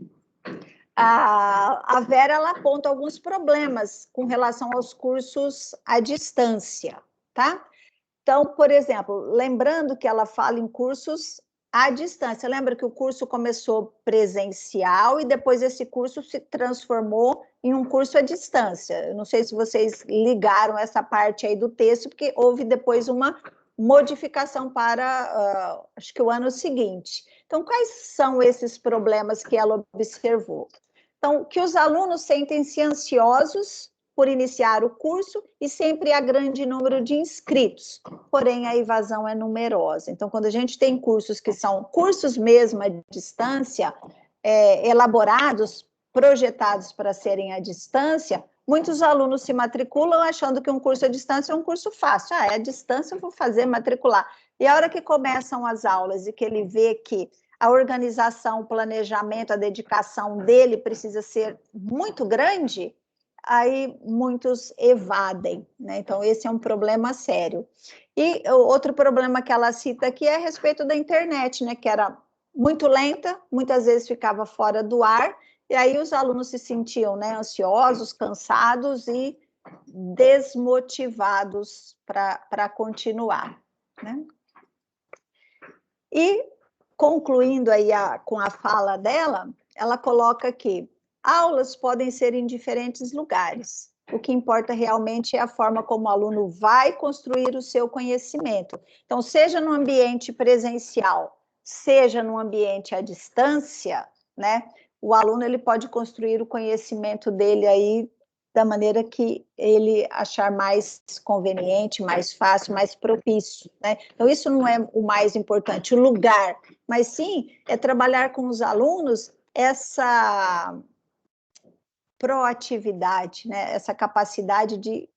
a Vera ela aponta alguns problemas com relação aos cursos à distância, tá? Então, por exemplo, lembrando que ela fala em cursos à distância, lembra que o curso começou presencial e depois esse curso se transformou em um curso à distância. Eu não sei se vocês ligaram essa parte aí do texto, porque houve depois uma modificação para, acho que o ano seguinte. Então, quais são esses problemas que ela observou? Então, que os alunos sentem-se ansiosos por iniciar o curso e sempre há grande número de inscritos, porém a evasão é numerosa. Então, quando a gente tem cursos que são cursos mesmo à distância, elaborados, projetados para serem à distância, muitos alunos se matriculam achando que um curso à distância é um curso fácil. É à distância, eu vou fazer, matricular. E a hora que começam as aulas e que ele vê que a organização, o planejamento, a dedicação dele precisa ser muito grande, aí muitos evadem, né? Então, esse é um problema sério. E outro problema que ela cita aqui é a respeito da internet, né? Que era muito lenta, muitas vezes ficava fora do ar, e aí os alunos se sentiam, né, ansiosos, cansados e desmotivados para continuar, né? E, concluindo aí com a fala dela, ela coloca que aulas podem ser em diferentes lugares. O que importa realmente é a forma como o aluno vai construir o seu conhecimento. Então, seja no ambiente presencial, seja no ambiente à distância, né? O aluno ele pode construir o conhecimento dele aí da maneira que ele achar mais conveniente, mais fácil, mais propício, né? Então, isso não é o mais importante, o lugar, mas sim é trabalhar com os alunos essa proatividade, né? Essa capacidade de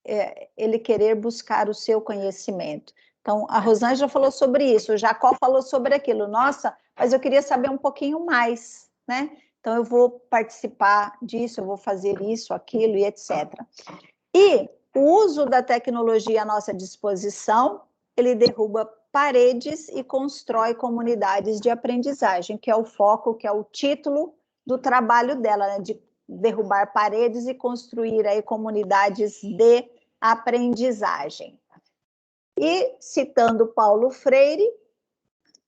ele querer buscar o seu conhecimento. Então, a Rosângela falou sobre isso, o Jacó falou sobre aquilo. Nossa, mas eu queria saber um pouquinho mais, né? Então, eu vou participar disso, eu vou fazer isso, aquilo e etc. E o uso da tecnologia à nossa disposição, ele derruba paredes e constrói comunidades de aprendizagem, que é o foco, que é o título do trabalho dela, né? De derrubar paredes e construir aí comunidades de aprendizagem. E, citando Paulo Freire,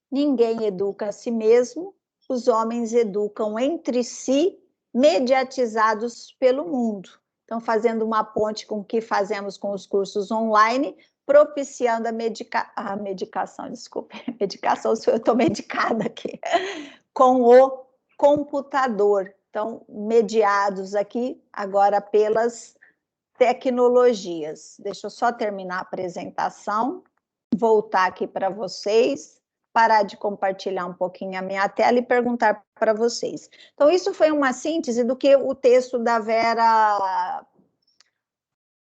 ninguém educa a si mesmo, os homens educam entre si, mediatizados pelo mundo. Então, fazendo uma ponte com o que fazemos com os cursos online, propiciando a medicação, desculpe, medicação, eu estou medicada aqui, com o computador. Então, mediados aqui agora pelas tecnologias. Deixa eu só terminar a apresentação, voltar aqui para vocês, parar de compartilhar um pouquinho a minha tela e perguntar para vocês. Então, isso foi uma síntese do que o texto da Vera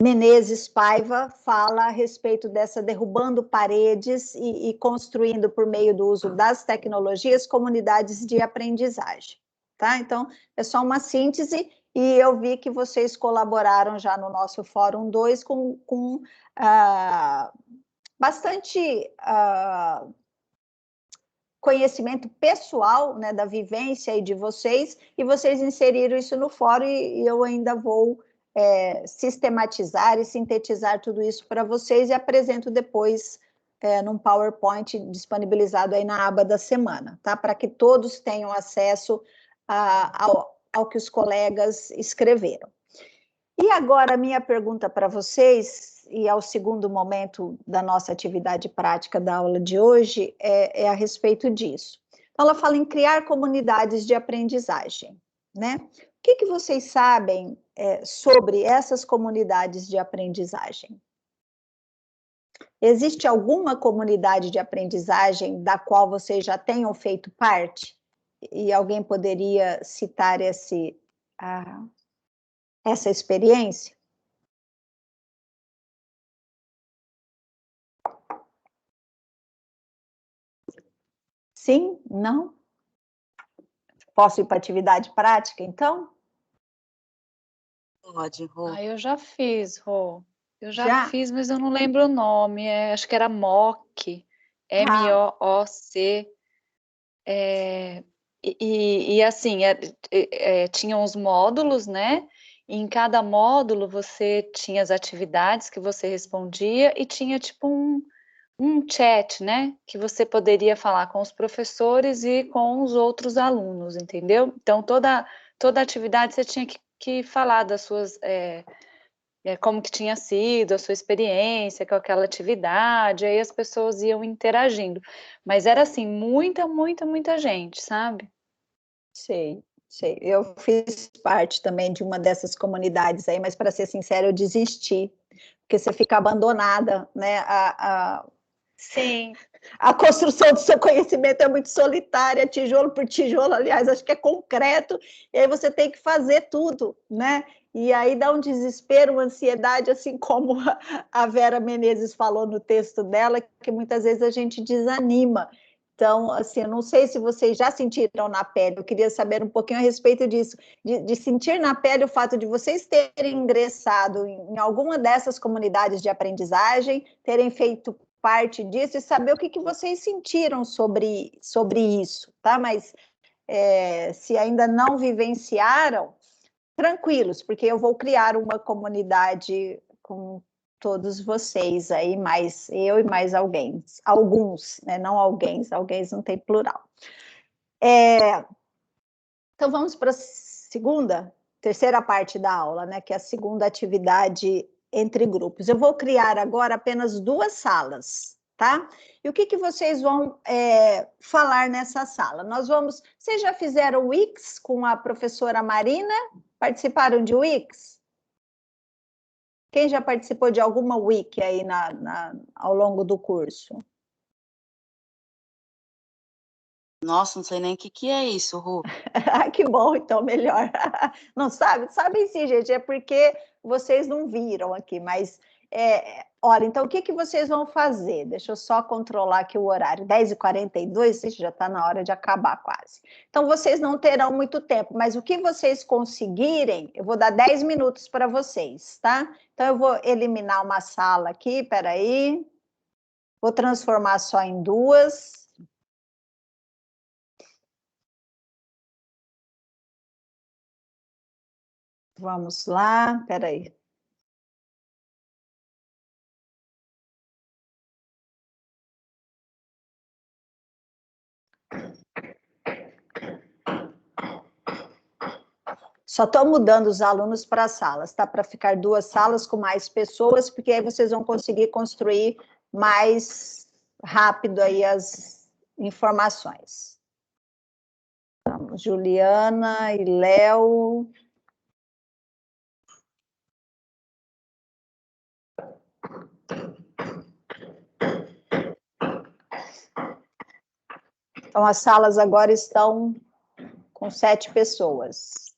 Menezes Paiva fala a respeito dessa derrubando paredes e construindo, por meio do uso das tecnologias, comunidades de aprendizagem. Tá? Então, é só uma síntese, e eu vi que vocês colaboraram já no nosso Fórum 2 com bastante conhecimento pessoal, né, da vivência aí de vocês, e vocês inseriram isso no fórum, e eu ainda vou sistematizar e sintetizar tudo isso para vocês e apresento depois num PowerPoint disponibilizado aí na aba da semana, tá? Para que todos tenham acesso ao que os colegas escreveram. E agora, a minha pergunta para vocês, e ao segundo momento da nossa atividade prática da aula de hoje, é a respeito disso. Então, ela fala em criar comunidades de aprendizagem, né? O que vocês sabem sobre essas comunidades de aprendizagem? Existe alguma comunidade de aprendizagem da qual vocês já tenham feito parte? E alguém poderia citar essa experiência? Sim? Não? Posso ir para atividade prática, então? Pode, Rô. Eu já fiz, Rô. Eu Já? fiz, mas eu não lembro o nome. Acho que era MOOC. MOOC. E assim, tinham os módulos, né? E em cada módulo você tinha as atividades que você respondia e tinha tipo um chat, né? Que você poderia falar com os professores e com os outros alunos, entendeu? Então, toda atividade você tinha que falar das suas... como que tinha sido a sua experiência com aquela atividade, aí as pessoas iam interagindo. Mas era assim, muita gente, sabe? Sei. Eu fiz parte também de uma dessas comunidades aí, mas para ser sincera, eu desisti, porque você fica abandonada, né? Sim. A construção do seu conhecimento é muito solitária, tijolo por tijolo, aliás, acho que é concreto, e aí você tem que fazer tudo, né? E aí dá um desespero, uma ansiedade, assim como a Vera Menezes falou no texto dela, que muitas vezes a gente desanima. Então, assim, eu não sei se vocês já sentiram na pele, eu queria saber um pouquinho a respeito disso, de sentir na pele o fato de vocês terem ingressado em alguma dessas comunidades de aprendizagem, terem feito parte disso e saber o que vocês sentiram sobre isso, tá? Mas se ainda não vivenciaram, tranquilos, porque eu vou criar uma comunidade com todos vocês aí, mais eu e mais alguns, né? Não alguém não tem plural. Então vamos para a terceira parte da aula, né? Que é a segunda atividade entre grupos. Eu vou criar agora apenas 2 salas, tá? E o que vocês vão falar nessa sala? Vocês já fizeram o Wix com a professora Marina? Participaram de Wix? Quem já participou de alguma Wiki aí ao longo do curso? Nossa, não sei nem o que é isso, Rô. Que bom, então melhor. Não sabe? Sabem sim, gente, é porque vocês não viram aqui, mas olha, então o que vocês vão fazer? Deixa eu só controlar aqui o horário, 10h42, já está na hora de acabar quase. Então vocês não terão muito tempo, mas o que vocês conseguirem, eu vou dar 10 minutos para vocês, tá? Então eu vou eliminar uma sala aqui, peraí, vou transformar só em 2. Vamos lá, peraí. Só estou mudando os alunos para salas, tá? Para ficar 2 salas com mais pessoas, porque aí vocês vão conseguir construir mais rápido aí as informações. Então, Juliana e Léo. Então, as salas agora estão com 7 pessoas.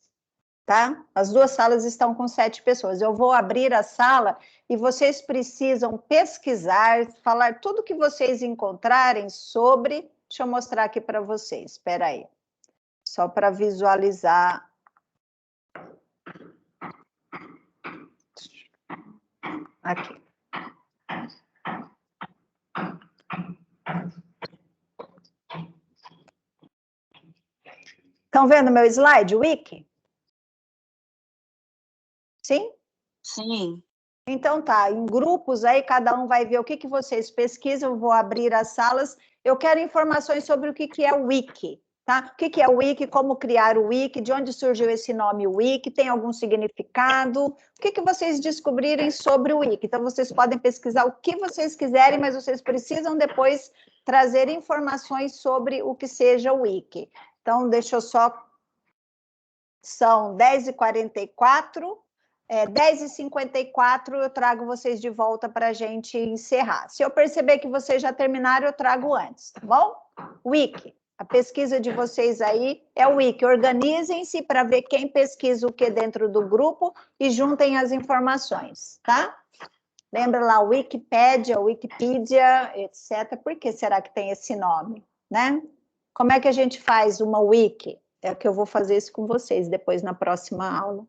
Tá? As 2 salas estão com 7 pessoas. Eu vou abrir a sala e vocês precisam pesquisar, falar tudo que vocês encontrarem sobre... Deixa eu mostrar aqui para vocês, espera aí. Só para visualizar. Aqui. Estão vendo meu slide, Wiki? Sim? Sim. Então tá, em grupos aí, cada um vai ver o que vocês pesquisam, eu vou abrir as salas. Eu quero informações sobre o que é o Wiki, tá? O que é o Wiki, como criar o Wiki, de onde surgiu esse nome Wiki, tem algum significado? O que vocês descobrirem sobre o Wiki? Então, vocês podem pesquisar o que vocês quiserem, mas vocês precisam depois trazer informações sobre o que seja o Wiki. Então, deixa eu só... São 10h44... 10h54 eu trago vocês de volta para a gente encerrar. Se eu perceber que vocês já terminaram, eu trago antes, tá bom? Wiki, A pesquisa de vocês aí é o Wiki. Organizem-se para ver quem pesquisa o que dentro do grupo e juntem as informações, tá? Lembra lá, Wikipédia, Wikipedia, etc. Por que será que tem esse nome, né? Como é que a gente faz uma wiki? É que eu vou fazer isso com vocês depois na próxima aula.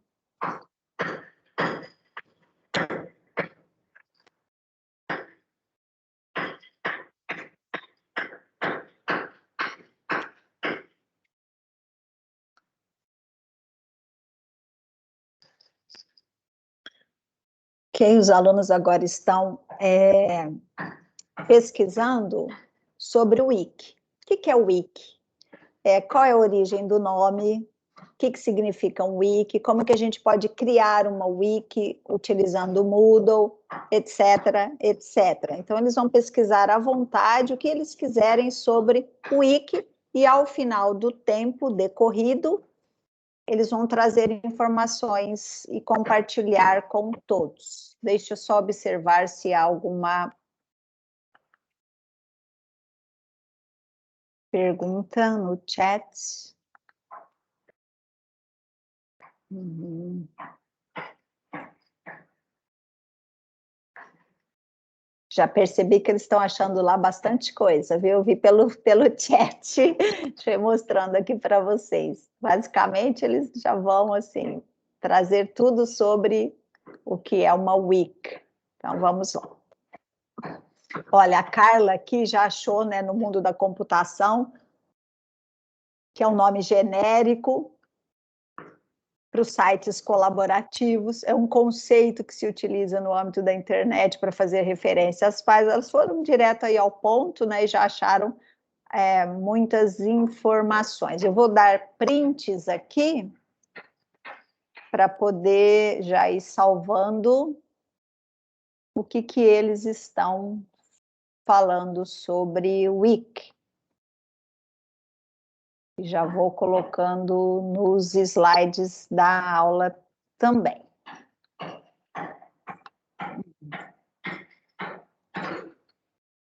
Ok, os alunos agora estão pesquisando sobre o Wiki. O que é o Wiki? Qual é a origem do nome? O que significa um Wiki? Como que a gente pode criar uma Wiki utilizando o Moodle, etc, etc. Então, eles vão pesquisar à vontade o que eles quiserem sobre o Wiki e, ao final do tempo decorrido, eles vão trazer informações e compartilhar com todos. Deixa eu só observar se há alguma pergunta no chat. Já percebi que eles estão achando lá bastante coisa, viu? Eu vi pelo chat, deixa eu mostrando aqui para vocês. Basicamente, eles já vão, assim, trazer tudo sobre o que é uma Wiki. Então, vamos lá. Olha, a Carla aqui já achou, né, no mundo da computação, que é um nome genérico para os sites colaborativos, é um conceito que se utiliza no âmbito da internet para fazer referência às páginas. Elas foram direto aí ao ponto, né, e já acharam muitas informações. Eu vou dar prints aqui para poder já ir salvando o que eles estão falando sobre o Wiki. Já vou colocando nos slides da aula também.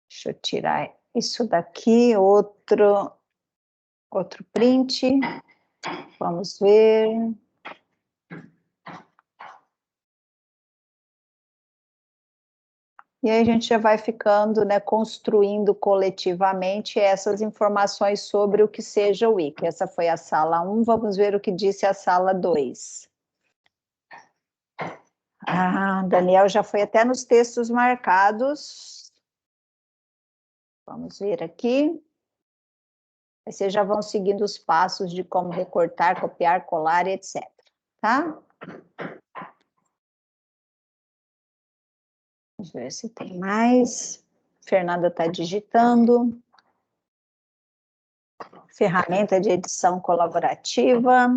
Deixa eu tirar isso daqui, outro print. Vamos ver. E aí a gente já vai ficando, né, construindo coletivamente essas informações sobre o que seja o Wiki. Essa foi a sala 1, vamos ver o que disse a sala 2. Daniel já foi até nos textos marcados. Vamos ver aqui. Aí vocês já vão seguindo os passos de como recortar, copiar, colar, etc. Tá? Vamos ver se tem mais. Fernanda está digitando. Ferramenta de edição colaborativa.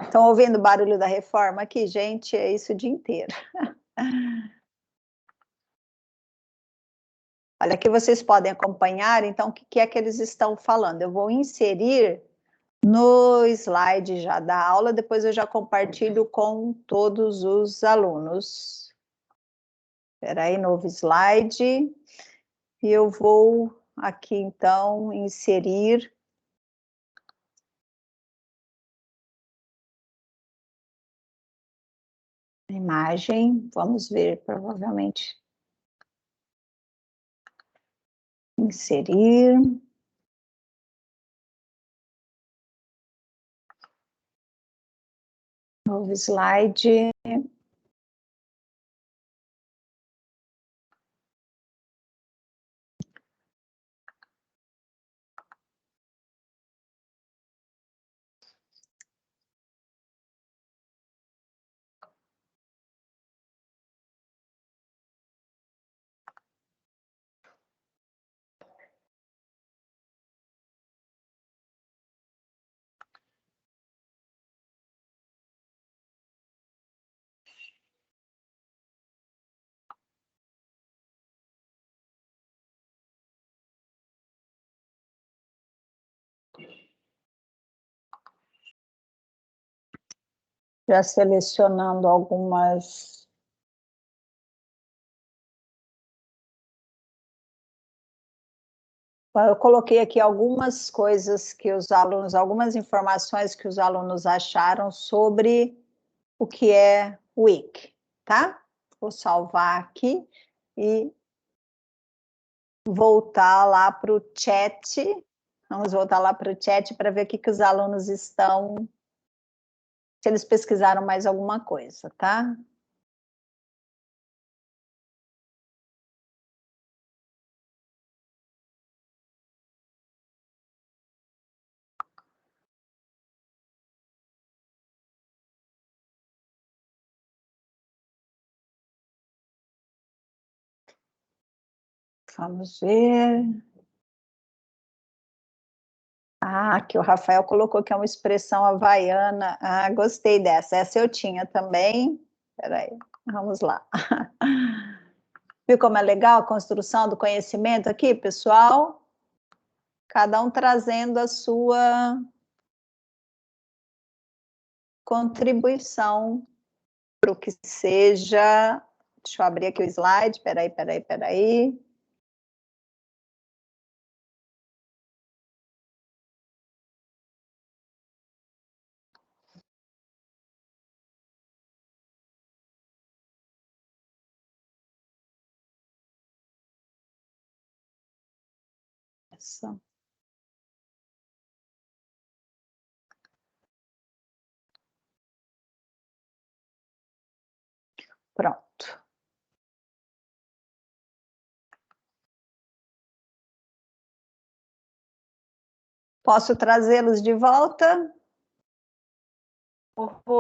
Estão ouvindo o barulho da reforma aqui, gente? É isso o dia inteiro. Olha, aqui vocês podem acompanhar, então, o que é que eles estão falando. Eu vou inserir no slide já da aula, depois eu já compartilho com todos os alunos. Espera aí, novo slide. E eu vou aqui, então, inserir a imagem. Vamos ver, provavelmente. Inserir. Novo slide. Já selecionando algumas Eu coloquei aqui algumas coisas que os alunos, algumas informações que os alunos acharam sobre o que é o Wiki, tá? Vou salvar aqui e voltar lá para o chat. Vamos voltar lá para o chat para ver o que os alunos estão, se eles pesquisaram mais alguma coisa, tá? Vamos ver. Ah, que o Rafael colocou que é uma expressão havaiana. Ah, gostei dessa. Essa eu tinha também. Espera aí, vamos lá. Viu como é legal a construção do conhecimento aqui, pessoal? Cada um trazendo a sua contribuição para o que seja. Deixa eu abrir aqui o slide. Peraí. Essa. Pronto. Posso trazê-los de volta?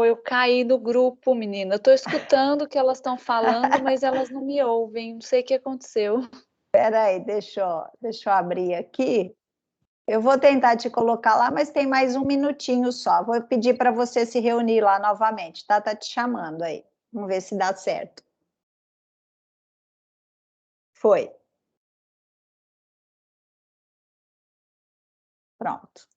Eu caí do grupo, menina. Eu tô escutando o que elas estão falando, mas elas não me ouvem. Não sei o que aconteceu. Espera aí, deixa eu abrir aqui. Eu vou tentar te colocar lá, mas tem mais um minutinho só. Vou pedir para você se reunir lá novamente, tá? Tá te chamando aí. Vamos ver se dá certo. Foi. Pronto.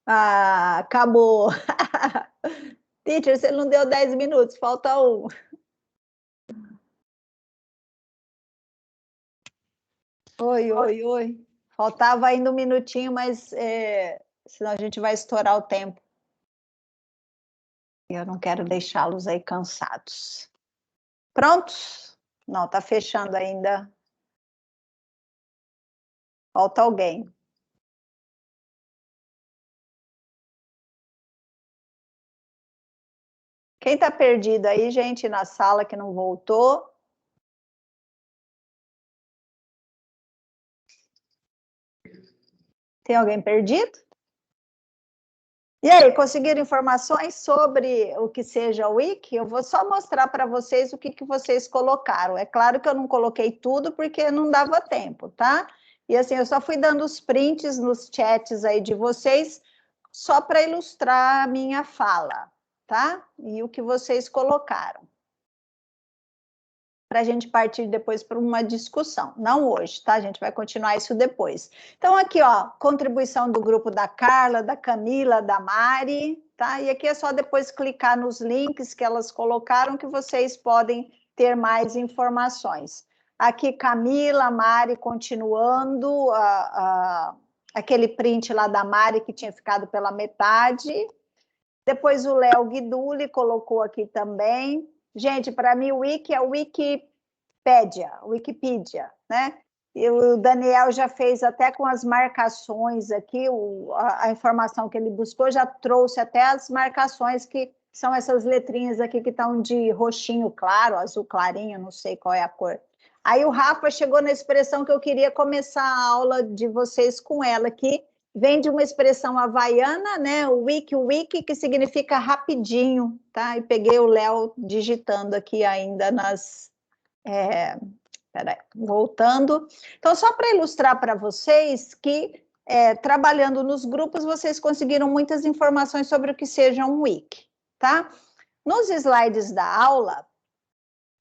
Ah, acabou. Teacher, você não deu 10 minutos, falta um. Oi. Faltava ainda um minutinho, mas senão a gente vai estourar o tempo. Eu não quero deixá-los aí cansados. Prontos? Não, tá fechando ainda. Falta alguém. Quem tá perdido aí, gente, na sala que não voltou? Tem alguém perdido? E aí, conseguiram informações sobre o que seja o Wiki? Eu vou só mostrar para vocês o que vocês colocaram. É claro que eu não coloquei tudo porque não dava tempo, tá? E assim, eu só fui dando os prints nos chats aí de vocês, só para ilustrar a minha fala, tá? E o que vocês colocaram. Para a gente partir depois para uma discussão. Não hoje, tá? A gente vai continuar isso depois. Então, aqui, ó, contribuição do grupo da Carla, da Camila, da Mari, tá? E aqui é só depois clicar nos links que elas colocaram que vocês podem ter mais informações. Aqui, Camila, Mari, continuando, aquele print lá da Mari que tinha ficado pela metade. Depois o Léo Guiduli colocou aqui também. Gente, para mim o Wiki é o Wikipedia, né? E o Daniel já fez até com as marcações aqui, a informação que ele buscou, já trouxe até as marcações que são essas letrinhas aqui que estão de roxinho claro, azul clarinho, não sei qual é a cor. Aí o Rafa chegou na expressão que eu queria começar a aula de vocês com ela, que vem de uma expressão havaiana, né? O wiki, que significa rapidinho, tá? E peguei o Léo digitando aqui ainda nas... Peraí, voltando. Então, só para ilustrar para vocês que, trabalhando nos grupos, vocês conseguiram muitas informações sobre o que seja um wiki, tá? Nos slides da aula,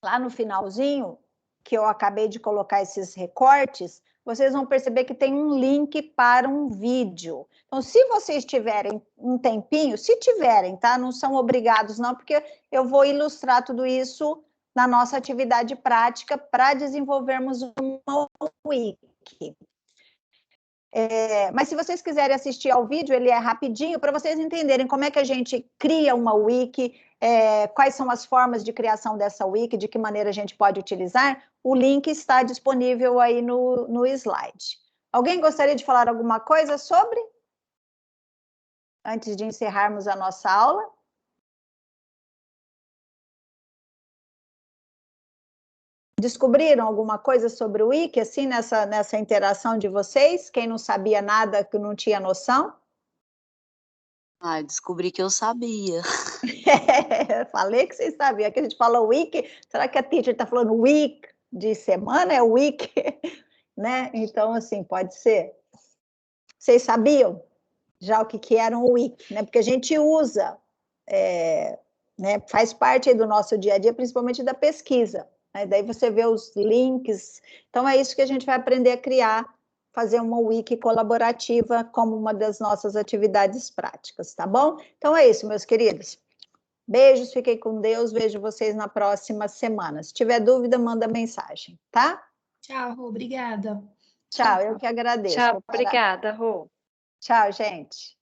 lá no finalzinho, que eu acabei de colocar esses recortes, vocês vão perceber que tem um link para um vídeo. Então, se vocês tiverem um tempinho, se tiverem, tá? Não são obrigados, não, porque eu vou ilustrar tudo isso na nossa atividade prática para desenvolvermos uma wiki. Mas se vocês quiserem assistir ao vídeo, ele é rapidinho, para vocês entenderem como é que a gente cria uma wiki, quais são as formas de criação dessa wiki, de que maneira a gente pode utilizar, o link está disponível aí no slide. Alguém gostaria de falar alguma coisa sobre? Antes de encerrarmos a nossa aula? Descobriram alguma coisa sobre o Wiki, assim, nessa interação de vocês? Quem não sabia nada, que não tinha noção? Ah, eu descobri que eu sabia. Falei que vocês sabiam, que a gente falou Wiki, será que a teacher está falando week de semana? É Wiki, né? Então, assim, pode ser. Vocês sabiam já o que era um Wiki, né? Porque a gente usa, né? Faz parte aí do nosso dia a dia, principalmente da pesquisa. Daí você vê os links. Então, é isso que a gente vai aprender a criar, fazer uma wiki colaborativa como uma das nossas atividades práticas, tá bom? Então, é isso, meus queridos. Beijos, fiquem com Deus, vejo vocês na próxima semana. Se tiver dúvida, manda mensagem, tá? Tchau, Rô, obrigada. Tchau, eu que agradeço. Tchau, obrigada, Rô. Tchau, gente.